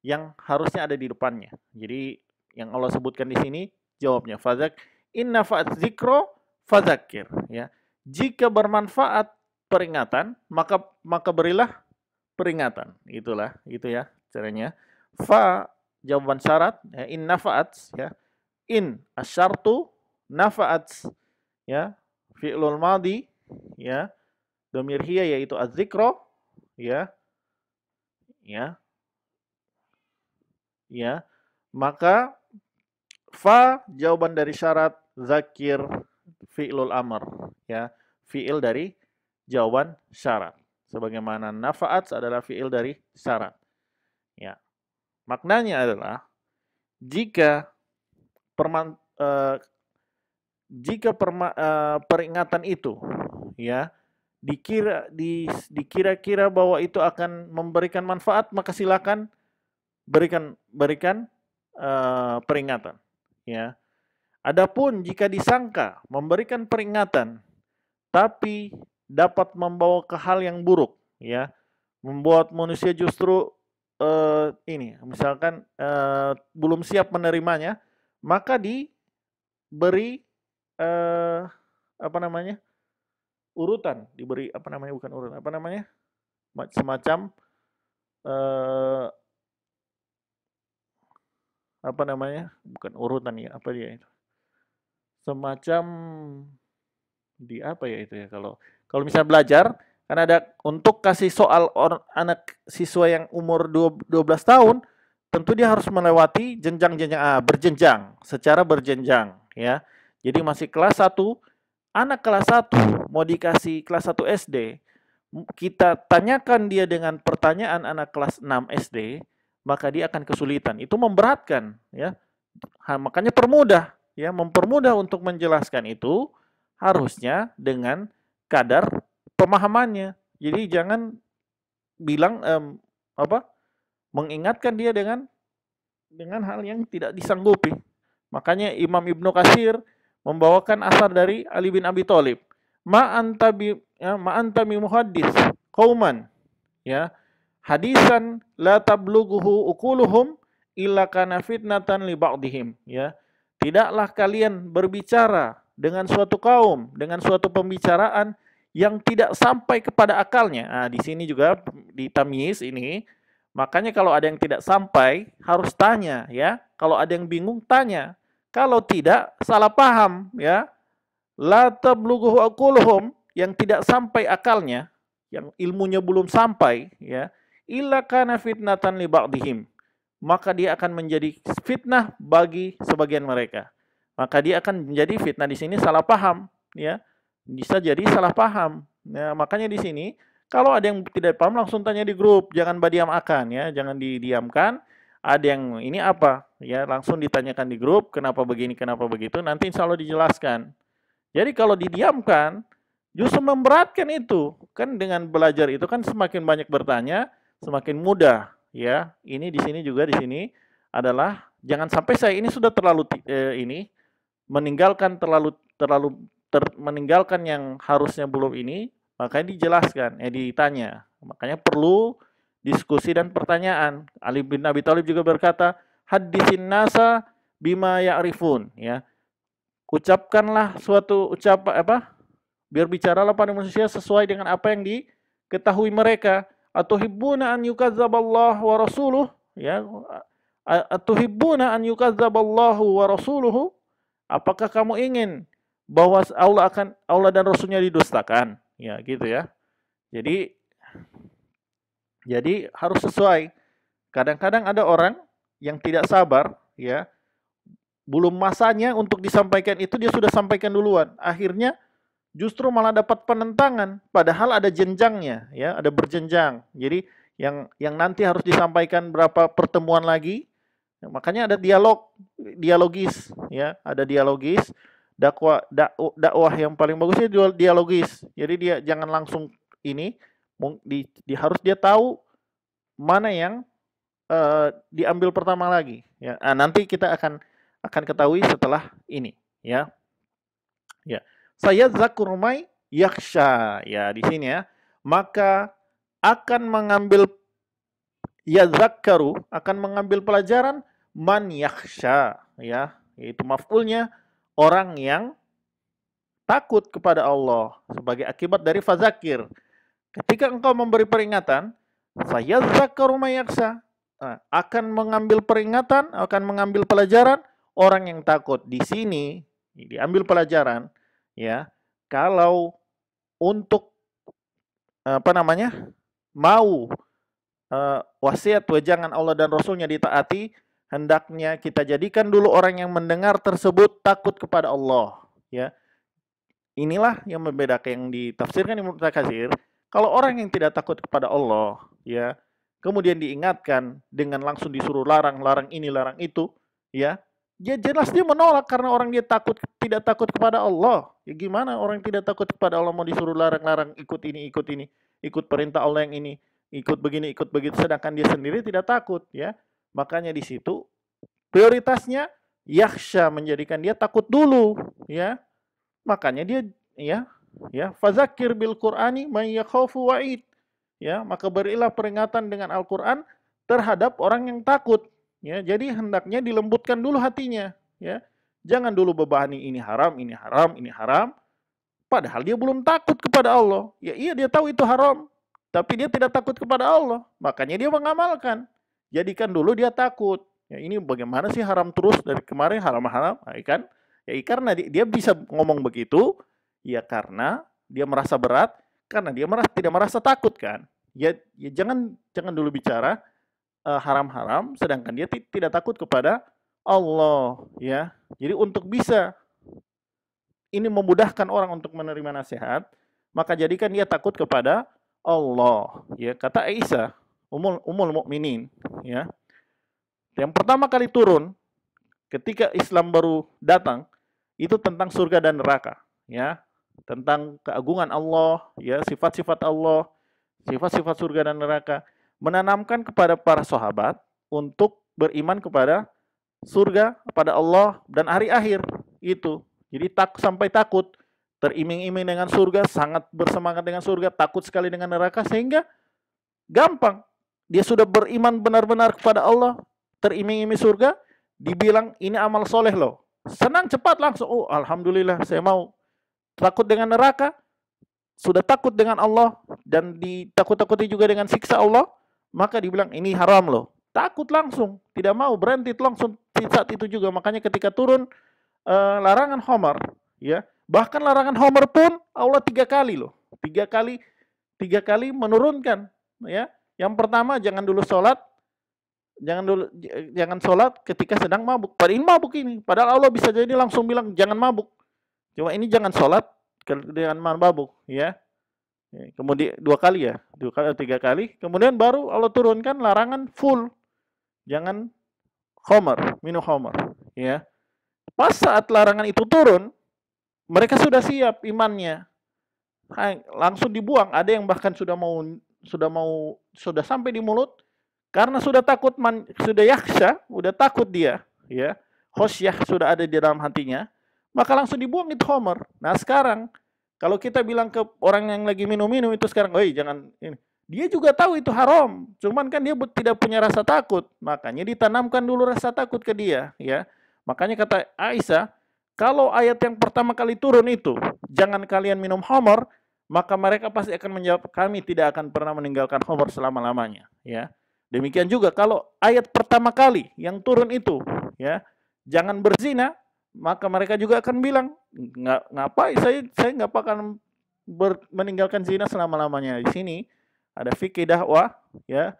yang harusnya ada di depannya. Jadi yang Allah sebutkan di sini jawabnya, in nafa'at dzikra fadzakir, ya. Jika bermanfaat peringatan, maka berilah peringatan. Itulah, itu ya caranya. Fa jawaban syarat, ya, in nafa'at, ya. In asyartu, nafa'at, ya, fi'lul madhi, ya. Dhamir hiya yaitu az-dzikra, ya. Ya. ya, maka fa jawaban dari syarat, zakir fi'lul amr, ya, fi'il dari jawaban syarat. Sebagaimana nafaat adalah fi'il dari syarat. Ya. Maknanya adalah jika perman, eh, peringatan itu, ya, dikira-kira bahwa itu akan memberikan manfaat, maka silakan berikan berikan peringatan, ya. Adapun jika disangka memberikan peringatan tapi dapat membawa ke hal yang buruk, ya, membuat manusia justru ini misalkan belum siap menerimanya, maka diberi apa namanya, urutan, diberi apa namanya, bukan urutan, apa namanya, semacam eh, apa namanya, bukan urutan ya, apa dia itu, semacam di apa ya itu ya, kalau kalau misalnya belajar kan ada untuk kasih soal anak siswa yang umur 12 tahun, tentu dia harus melewati jenjang-jenjang, berjenjang, secara berjenjang, ya. Jadi masih kelas 1, anak kelas 1 mau dikasih kelas 1 SD, kita tanyakan dia dengan pertanyaan anak kelas 6 SD, maka dia akan kesulitan. Itu memberatkan, ya. Makanya permudah, ya, mempermudah untuk menjelaskan itu harusnya dengan kadar pemahamannya. Jadi jangan bilang apa? Mengingatkan dia dengan hal yang tidak disanggupi. Makanya Imam Ibnu Katsir membawakan asar dari Ali bin Abi Thalib. Ma anta bi muhaddis qauman, ya, hadisan la tablughuhu uquluhum illa kana fitnatan li ba'dihim, ya. Tidaklah kalian berbicara dengan suatu kaum dengan suatu pembicaraan yang tidak sampai kepada akalnya. Nah, di sini juga di tamyiz ini, makanya kalau ada yang tidak sampai harus tanya, ya. Kalau ada yang bingung tanya. Kalau tidak salah paham, ya. La tablughuhu uquluhum, yang tidak sampai akalnya, yang ilmunya belum sampai, ya, illa kana fitnatan li ba'dihim, maka dia akan menjadi fitnah bagi sebagian mereka. Maka dia akan menjadi fitnah di sini salah paham, ya. Bisa jadi salah paham. Ya, makanya di sini kalau ada yang tidak paham langsung tanya di grup, jangan badiam akan, ya, jangan didiamkan. Ada yang ini apa, ya, langsung ditanyakan di grup, kenapa begini, kenapa begitu, nanti insya Allah dijelaskan. Jadi kalau didiamkan, justru memberatkan itu. Kan dengan belajar itu kan semakin banyak bertanya, semakin mudah, ya. Ini di sini juga di sini adalah jangan sampai saya ini sudah terlalu ini meninggalkan meninggalkan yang harusnya belum ini, makanya dijelaskan, ditanya. Makanya perlu diskusi dan pertanyaan. Ali bin Abi Thalib juga berkata, hadisin nasa bima ya'rifun, ya. Ucapkanlah suatu apa? Bicaralah pada manusia sesuai dengan apa yang diketahui mereka. Atuhibbuna an yukazzaballahu wa rasuluh, ya. Atuhibbuna an yukazzaballahu wa rasuluhu, apakah kamu ingin bahwa Allah dan Rasulnya didustakan, ya, gitu ya. Jadi harus sesuai. Kadang-kadang ada orang yang tidak sabar, ya, belum masanya untuk disampaikan itu dia sudah sampaikan duluan, akhirnya justru malah dapat penentangan, padahal ada jenjangnya, ya, ada berjenjang. Jadi yang nanti harus disampaikan berapa pertemuan lagi. Makanya ada dialogis, ya, ada dialogis. Dakwah yang paling bagusnya dialogis. Jadi dia jangan langsung ini, harus dia tahu mana yang diambil pertama lagi, ya. Nah, nanti kita akan ketahui setelah ini, ya. Ya. Saya zakurumai yaksha, ya, di sini, ya. Maka akan mengambil, ya, zakaru akan mengambil pelajaran man yaksha, ya, yaitu maf'ulnya orang yang takut kepada Allah sebagai akibat dari fazakir. Ketika engkau memberi peringatan, saya zakaru may yaksha, akan mengambil peringatan, akan mengambil pelajaran orang yang takut. Di sini diambil pelajaran, ya, kalau untuk apa namanya, mau wasiat wejangan Allah dan Rasulnya ditaati, hendaknya kita jadikan dulu orang yang mendengar tersebut takut kepada Allah, ya. Inilah yang membedakan, yang ditafsirkan Ibnu Katsir. Kalau orang yang tidak takut kepada Allah, ya, kemudian diingatkan dengan langsung disuruh larang ini, larang itu, ya, dia jelas dia menolak karena orang dia tidak takut kepada Allah. Ya gimana orang tidak takut kepada Allah mau disuruh larang-larang ikut ini, ikut perintah Allah yang ini, ikut begini, ikut begitu, sedangkan dia sendiri tidak takut, ya. Makanya di situ prioritasnya yakhsha, menjadikan dia takut dulu, ya. Makanya dia, fazakir bil Qur'ani may yakhafu wa'id. Ya, maka berilah peringatan dengan Al-Qur'an terhadap orang yang takut. Ya, jadi hendaknya dilembutkan dulu hatinya, ya. Jangan dulu bebani ini haram, ini haram, ini haram, padahal dia belum takut kepada Allah. Ya iya, dia tahu itu haram, tapi dia tidak takut kepada Allah. Makanya dia mengamalkan. Jadikan dulu dia takut. Ya ini bagaimana sih haram terus dari kemarin haram-haram, kan? Ya karena dia bisa ngomong begitu, ya karena dia merasa berat, karena dia tidak merasa takut kan. Ya jangan dulu bicara haram-haram sedangkan dia tidak takut kepada Allah, ya. Jadi untuk bisa ini memudahkan orang untuk menerima nasihat, maka jadikan dia takut kepada Allah, ya. Kata Aisyah, Ummul Mukminin, ya. Yang pertama kali turun ketika Islam baru datang itu tentang surga dan neraka, ya. Tentang keagungan Allah, ya, sifat-sifat Allah, sifat-sifat surga dan neraka, menanamkan kepada para sahabat untuk beriman kepada surga, kepada Allah dan hari akhir itu. Jadi sampai takut, teriming-iming dengan surga, sangat bersemangat dengan surga, takut sekali dengan neraka, sehingga gampang. Dia sudah beriman benar-benar kepada Allah, teriming-iming surga, dibilang ini amal soleh loh. Senang cepat langsung, oh alhamdulillah saya mau. Takut dengan neraka, sudah takut dengan Allah, dan ditakut-takuti juga dengan siksa Allah, maka dibilang ini haram loh. Takut langsung, tidak mau, berhenti langsung saat itu juga. Makanya ketika turun larangan khamar, ya, bahkan larangan khamar pun Allah 3 kali loh, 3 kali menurunkan, ya. Yang pertama jangan dulu sholat, jangan sholat ketika sedang mabuk. Padahal mabuk ini, padahal Allah bisa jadi langsung bilang jangan mabuk. Cuma ini jangan sholat dengan mabuk, ya. Kemudian 2 kali ya, 2 kali 3 kali, kemudian baru Allah turunkan larangan full, jangan khamar, minum khamar, ya. Pas saat larangan itu turun, mereka sudah siap imannya, langsung dibuang. Ada yang bahkan sudah sampai di mulut, karena sudah takut, sudah yakhsha, sudah takut dia, ya, khosyah sudah ada di dalam hatinya, maka langsung dibuang itu khamar. Nah sekarang kalau kita bilang ke orang yang lagi minum-minum itu sekarang, "Oi, jangan ini." Dia juga tahu itu haram, cuman kan dia tidak punya rasa takut. Makanya ditanamkan dulu rasa takut ke dia, ya. Makanya kata Aisyah, kalau ayat yang pertama kali turun itu, "Jangan kalian minum khamar," maka mereka pasti akan menjawab, "Kami tidak akan pernah meninggalkan khamar selama-lamanya," ya. Demikian juga kalau ayat pertama kali yang turun itu, ya, "Jangan berzina," maka mereka juga akan bilang, ngapain saya nggak akan meninggalkan zina selama-lamanya. Di sini ada fikih dakwah, ya.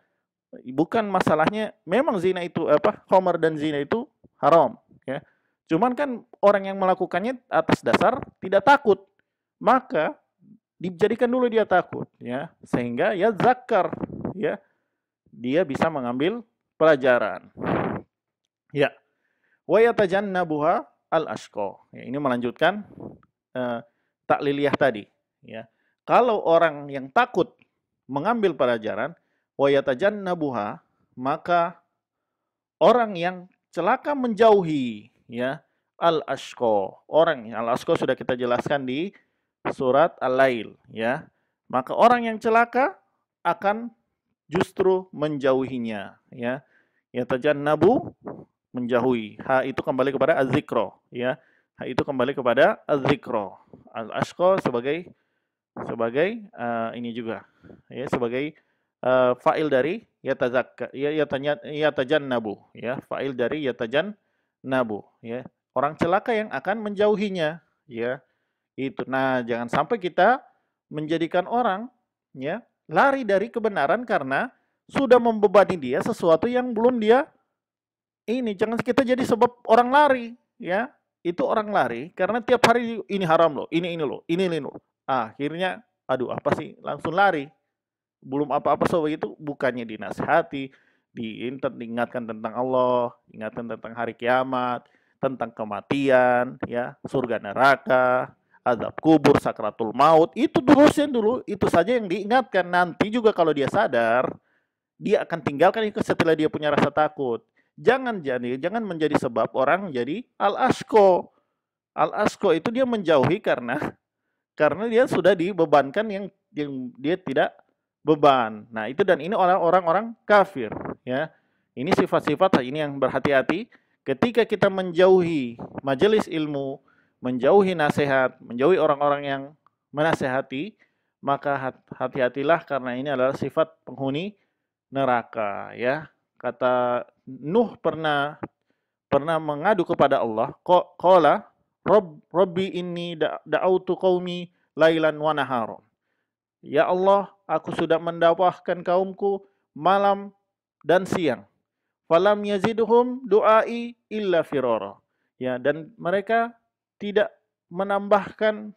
Bukan masalahnya memang zina itu khamar dan zina itu haram, ya. Cuman kan orang yang melakukannya atas dasar tidak takut. Maka dijadikan dulu dia takut, ya. Sehingga ya zakar, ya. Dia bisa mengambil pelajaran. Ya. Wa yatajannabuha al-ashqa. Ya, ini melanjutkan takliliyah tadi, ya. Kalau orang yang takut mengambil pelajaran, wa yatajannabuha, maka orang yang celaka menjauhi, ya, al-ashqa. Orang al-ashqa sudah kita jelaskan di surat Al-Lail, ya. Maka orang yang celaka akan justru menjauhinya, ya. Yatajannabu, menjauhi. Ha itu kembali kepada az-zikra, ya. Ha itu kembali kepada az-zikra. Al-ashqa sebagai ini juga, ya, sebagai fa'il dari yatajannabu, ya, fa'il dari yatajannabu, ya. Orang celaka yang akan menjauhinya, ya. Itu. Nah, jangan sampai kita menjadikan orang, ya, lari dari kebenaran karena sudah membebani dia sesuatu yang belum dia ini jangan kita jadi sebab orang lari, ya. Itu orang lari karena tiap hari ini haram loh, ini loh, ini loh. Akhirnya, aduh apa sih, langsung lari. Belum apa-apa soal itu bukannya dinasihati, diingatkan tentang Allah, ingatkan tentang hari kiamat, tentang kematian, ya, surga neraka, azab kubur, sakratul maut, itu terusnya dulu, itu saja yang diingatkan. Nanti juga kalau dia sadar, dia akan tinggalkan itu setelah dia punya rasa takut. Jangan menjadi sebab orang jadi al-asko. Al-asko itu dia menjauhi karena dia sudah dibebankan yang dia tidak beban. Nah, itu dan ini orang-orang kafir, ya. Ini sifat-sifat ini yang berhati-hati ketika kita menjauhi majelis ilmu, menjauhi nasihat, menjauhi orang-orang yang menasehati, maka hati-hatilah karena ini adalah sifat penghuni neraka, ya. Kata Nuh pernah mengadu kepada Allah, qala Rabbi inni da'autu qaumi lailan wa naharon. Ya Allah, aku sudah mendakwahkan kaumku malam dan siang. Falam yazidhum du'ai illa firara. Ya, dan mereka tidak menambahkan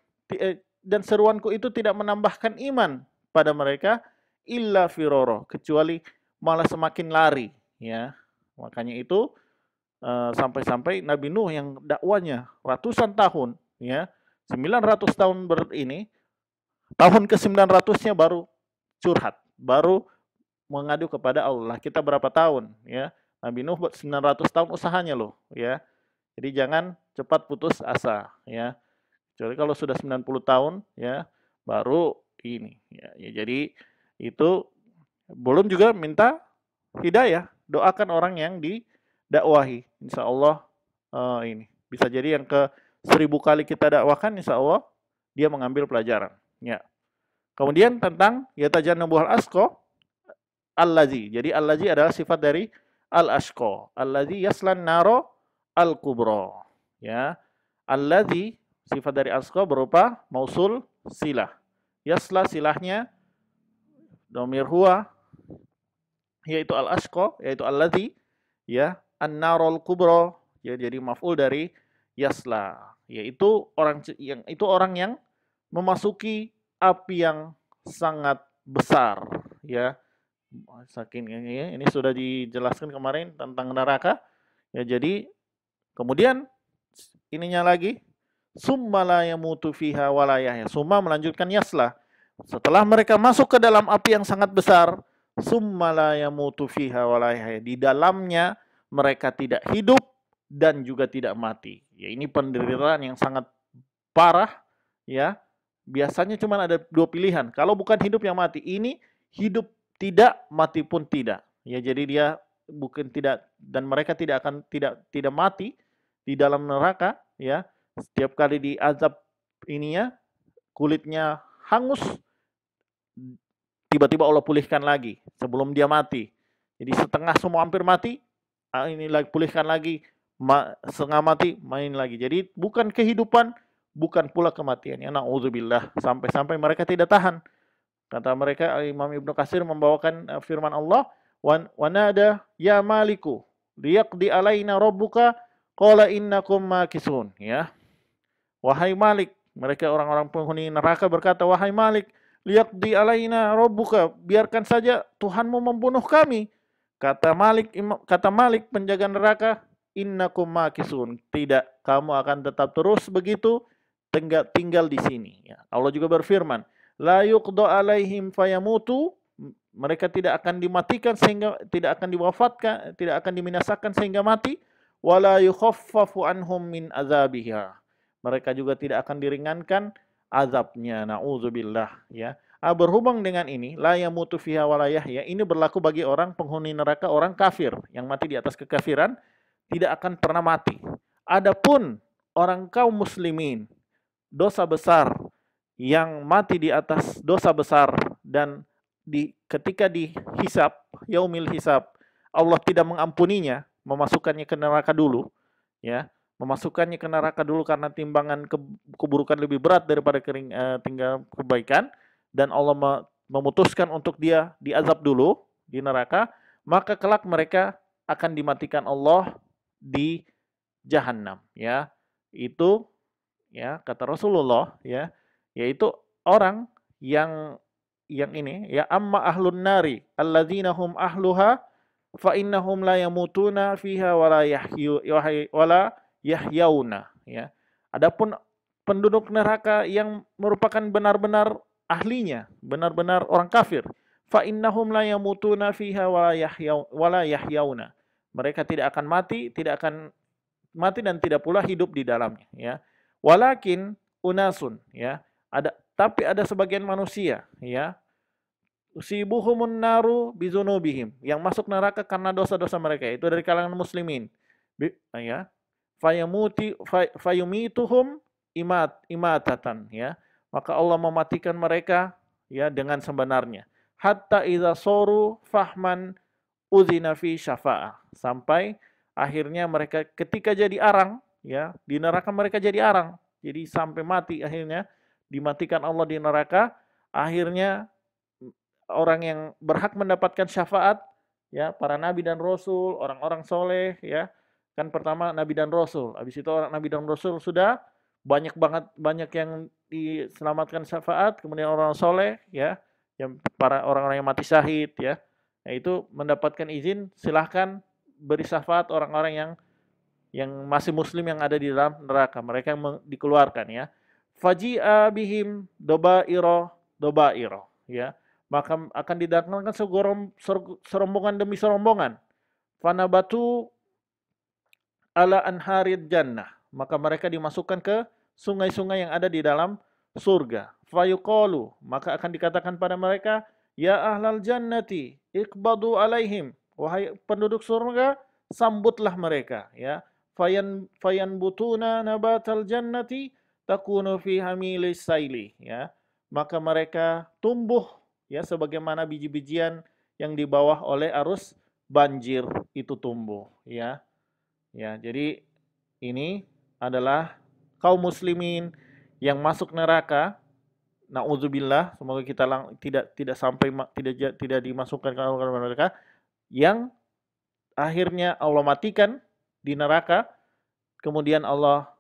dan seruanku itu tidak menambahkan iman pada mereka illa firara, kecuali malah semakin lari, ya. Makanya itu sampai-sampai Nabi Nuh yang dakwanya ratusan tahun, ya, 900 tahun ini, tahun ke-900-nya baru curhat, baru mengadu kepada Allah. Kita berapa tahun, ya? Nabi Nuh buat 900 tahun usahanya loh, ya. Jadi jangan cepat putus asa, ya. Kecuali kalau sudah 90 tahun, ya, baru ini, ya. Jadi itu belum juga minta hidayah, doakan orang yang didakwahi. Insya Allah ini bisa jadi yang ke 1000 kali kita dakwakan, insya Allah dia mengambil pelajaran. Ya. Kemudian tentang yatajannabuhal asqa allazi. Jadi allazi adalah sifat dari al-asqa. Allazi yaslan naro al-kubra. Ya. Allazi sifat dari asqa berupa mausul silah. Yasla silahnya dhamir huwa yaitu al-asqa, yaitu allazi, ya, an-narul kubra, ya, jadi maf'ul dari yasla, yaitu orang yang memasuki api yang sangat besar, ya. Saking ini sudah dijelaskan kemarin tentang neraka, ya. Jadi kemudian ininya lagi summa la yamutu fiha wa la yahya. Summa melanjutkan yasla. Setelah mereka masuk ke dalam api yang sangat besar, summa la yamutu fiha wa la yahya. Di dalamnya mereka tidak hidup dan juga tidak mati. Ya, ini penderitaan yang sangat parah, ya. Biasanya cuma ada dua pilihan. Kalau bukan hidup yang mati, ini hidup tidak, mati pun tidak. Ya, jadi dia bukan tidak, dan mereka tidak akan tidak mati di dalam neraka, ya. Setiap kali diazab ininya kulitnya hangus, tiba-tiba Allah pulihkan lagi sebelum dia mati. Jadi setengah semua hampir mati, ini lagi pulihkan lagi, setengah mati, main lagi. Jadi bukan kehidupan, bukan pula kematian. Ya na'udzubillah, sampai-sampai mereka tidak tahan. Kata mereka, Imam Ibnu Katsir membawakan firman Allah, wa nada ya maliku liyaqdi alaina rabbuka qala innakum makisun, ya. Wahai Malik, mereka orang-orang penghuni neraka berkata, wahai Malik, liyaqdi alaina rabbuka, biarkan saja Tuhanmu membunuh kami. Kata Malik penjaga neraka, innakum makisun, tidak, kamu akan tetap terus begitu tinggal di sini, ya. Allah juga berfirman, la yuqda alaihim fayamutu, mereka tidak akan dimatikan sehingga tidak akan diwafatkan, tidak akan diminasakan sehingga mati, wala yukhaffafu anhum min azabiha, mereka juga tidak akan diringankan azabnya. Nauzubillah, ya. Berhubung dengan ini, la yamutu fiha wa la yahya, ini berlaku bagi orang penghuni neraka, orang kafir yang mati di atas kekafiran, tidak akan pernah mati. Adapun orang kaum muslimin, dosa besar, yang mati di atas dosa besar dan ketika dihisab, yaumil hisab, Allah tidak mengampuninya, memasukkannya ke neraka dulu, ya. Memasukkannya ke neraka dulu karena timbangan keburukan lebih berat daripada tinggal kebaikan, dan Allah memutuskan untuk dia diazab dulu di neraka, maka kelak mereka akan dimatikan Allah di Jahannam, ya. Itu, ya, kata Rasulullah, ya, yaitu orang yang ini, ya, amma ahlun nari alladzina hum ahluha fa innahum la yamutuna fiha wala yahyauna, ya. Adapun penduduk neraka yang merupakan benar-benar ahlinya, benar-benar orang kafir, fa innahum la yamutuna fiha wala yahyauna. Mereka tidak akan mati dan tidak pula hidup di dalamnya, ya. Walakin unasun, ya. Tapi ada sebagian manusia, ya, usibuhumun naru bizunubihim, yang masuk neraka karena dosa-dosa mereka, itu dari kalangan muslimin. Ya. Fayumituhum imatatan, ya. Maka Allah mematikan mereka, ya, dengan sebenarnya. Hatta idza soru fahman udzina fi syafa'ah, sampai akhirnya mereka ketika jadi arang, ya, di neraka mereka jadi arang. Jadi sampai mati akhirnya dimatikan Allah di neraka, akhirnya orang yang berhak mendapatkan syafaat, ya, para nabi dan rasul, orang-orang soleh, ya. Kan pertama nabi dan rasul, habis itu orang nabi dan rasul sudah banyak yang diselamatkan syafaat, kemudian orang soleh, ya, yang para orang-orang yang mati syahid, ya. Nah, itu mendapatkan izin, silahkan beri syafaat orang-orang yang masih muslim yang ada di dalam neraka, mereka yang dikeluarkan, ya. Faji'a bihim dobairo, ya. Maka akan didatangkan serombongan demi serombongan. Fanabatu ala anharid jannah, maka mereka dimasukkan ke sungai-sungai yang ada di dalam surga. Fayuqalu, maka akan dikatakan pada mereka, ya ahlal jannati iqbadu alaihim, wahai penduduk surga, sambutlah mereka, ya. Fayanbutuna nabatal jannati takunu fi hamilis saili, ya. Maka mereka tumbuh, ya, sebagaimana biji-bijian yang di bawah oleh arus banjir itu tumbuh, ya. Ya, jadi ini adalah kaum muslimin yang masuk neraka. Nauzubillah, semoga kita tidak sampai tidak dimasukkan ke neraka, yang akhirnya Allah matikan di neraka, kemudian Allah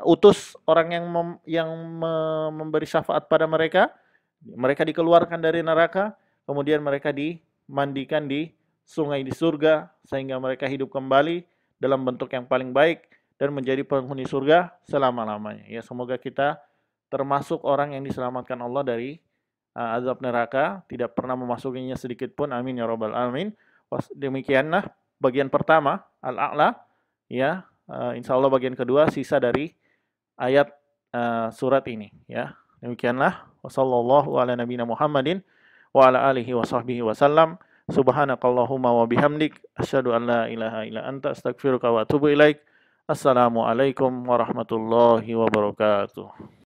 utus orang yang memberi syafaat pada mereka, mereka dikeluarkan dari neraka, kemudian mereka dimandikan di sungai di surga, sehingga mereka hidup kembali dalam bentuk yang paling baik dan menjadi penghuni surga selama-lamanya. Ya, semoga kita termasuk orang yang diselamatkan Allah dari azab neraka, tidak pernah memasukinya sedikit pun. Amin ya rabbal alamin. Demikianlah bagian pertama, Al-A'la, ya. Insya Allah bagian kedua sisa dari ayat surat ini, ya. Demikianlah, wassallallahu ala nabiyina Muhammadin wa ala alihi wa sahbihi wasallam. Subhanakallahumma wa bihamdik, asyhadu an la ilaha illa anta, astaghfiruka wa atubu ilaik. Assalamualaikum warahmatullahi wabarakatuh.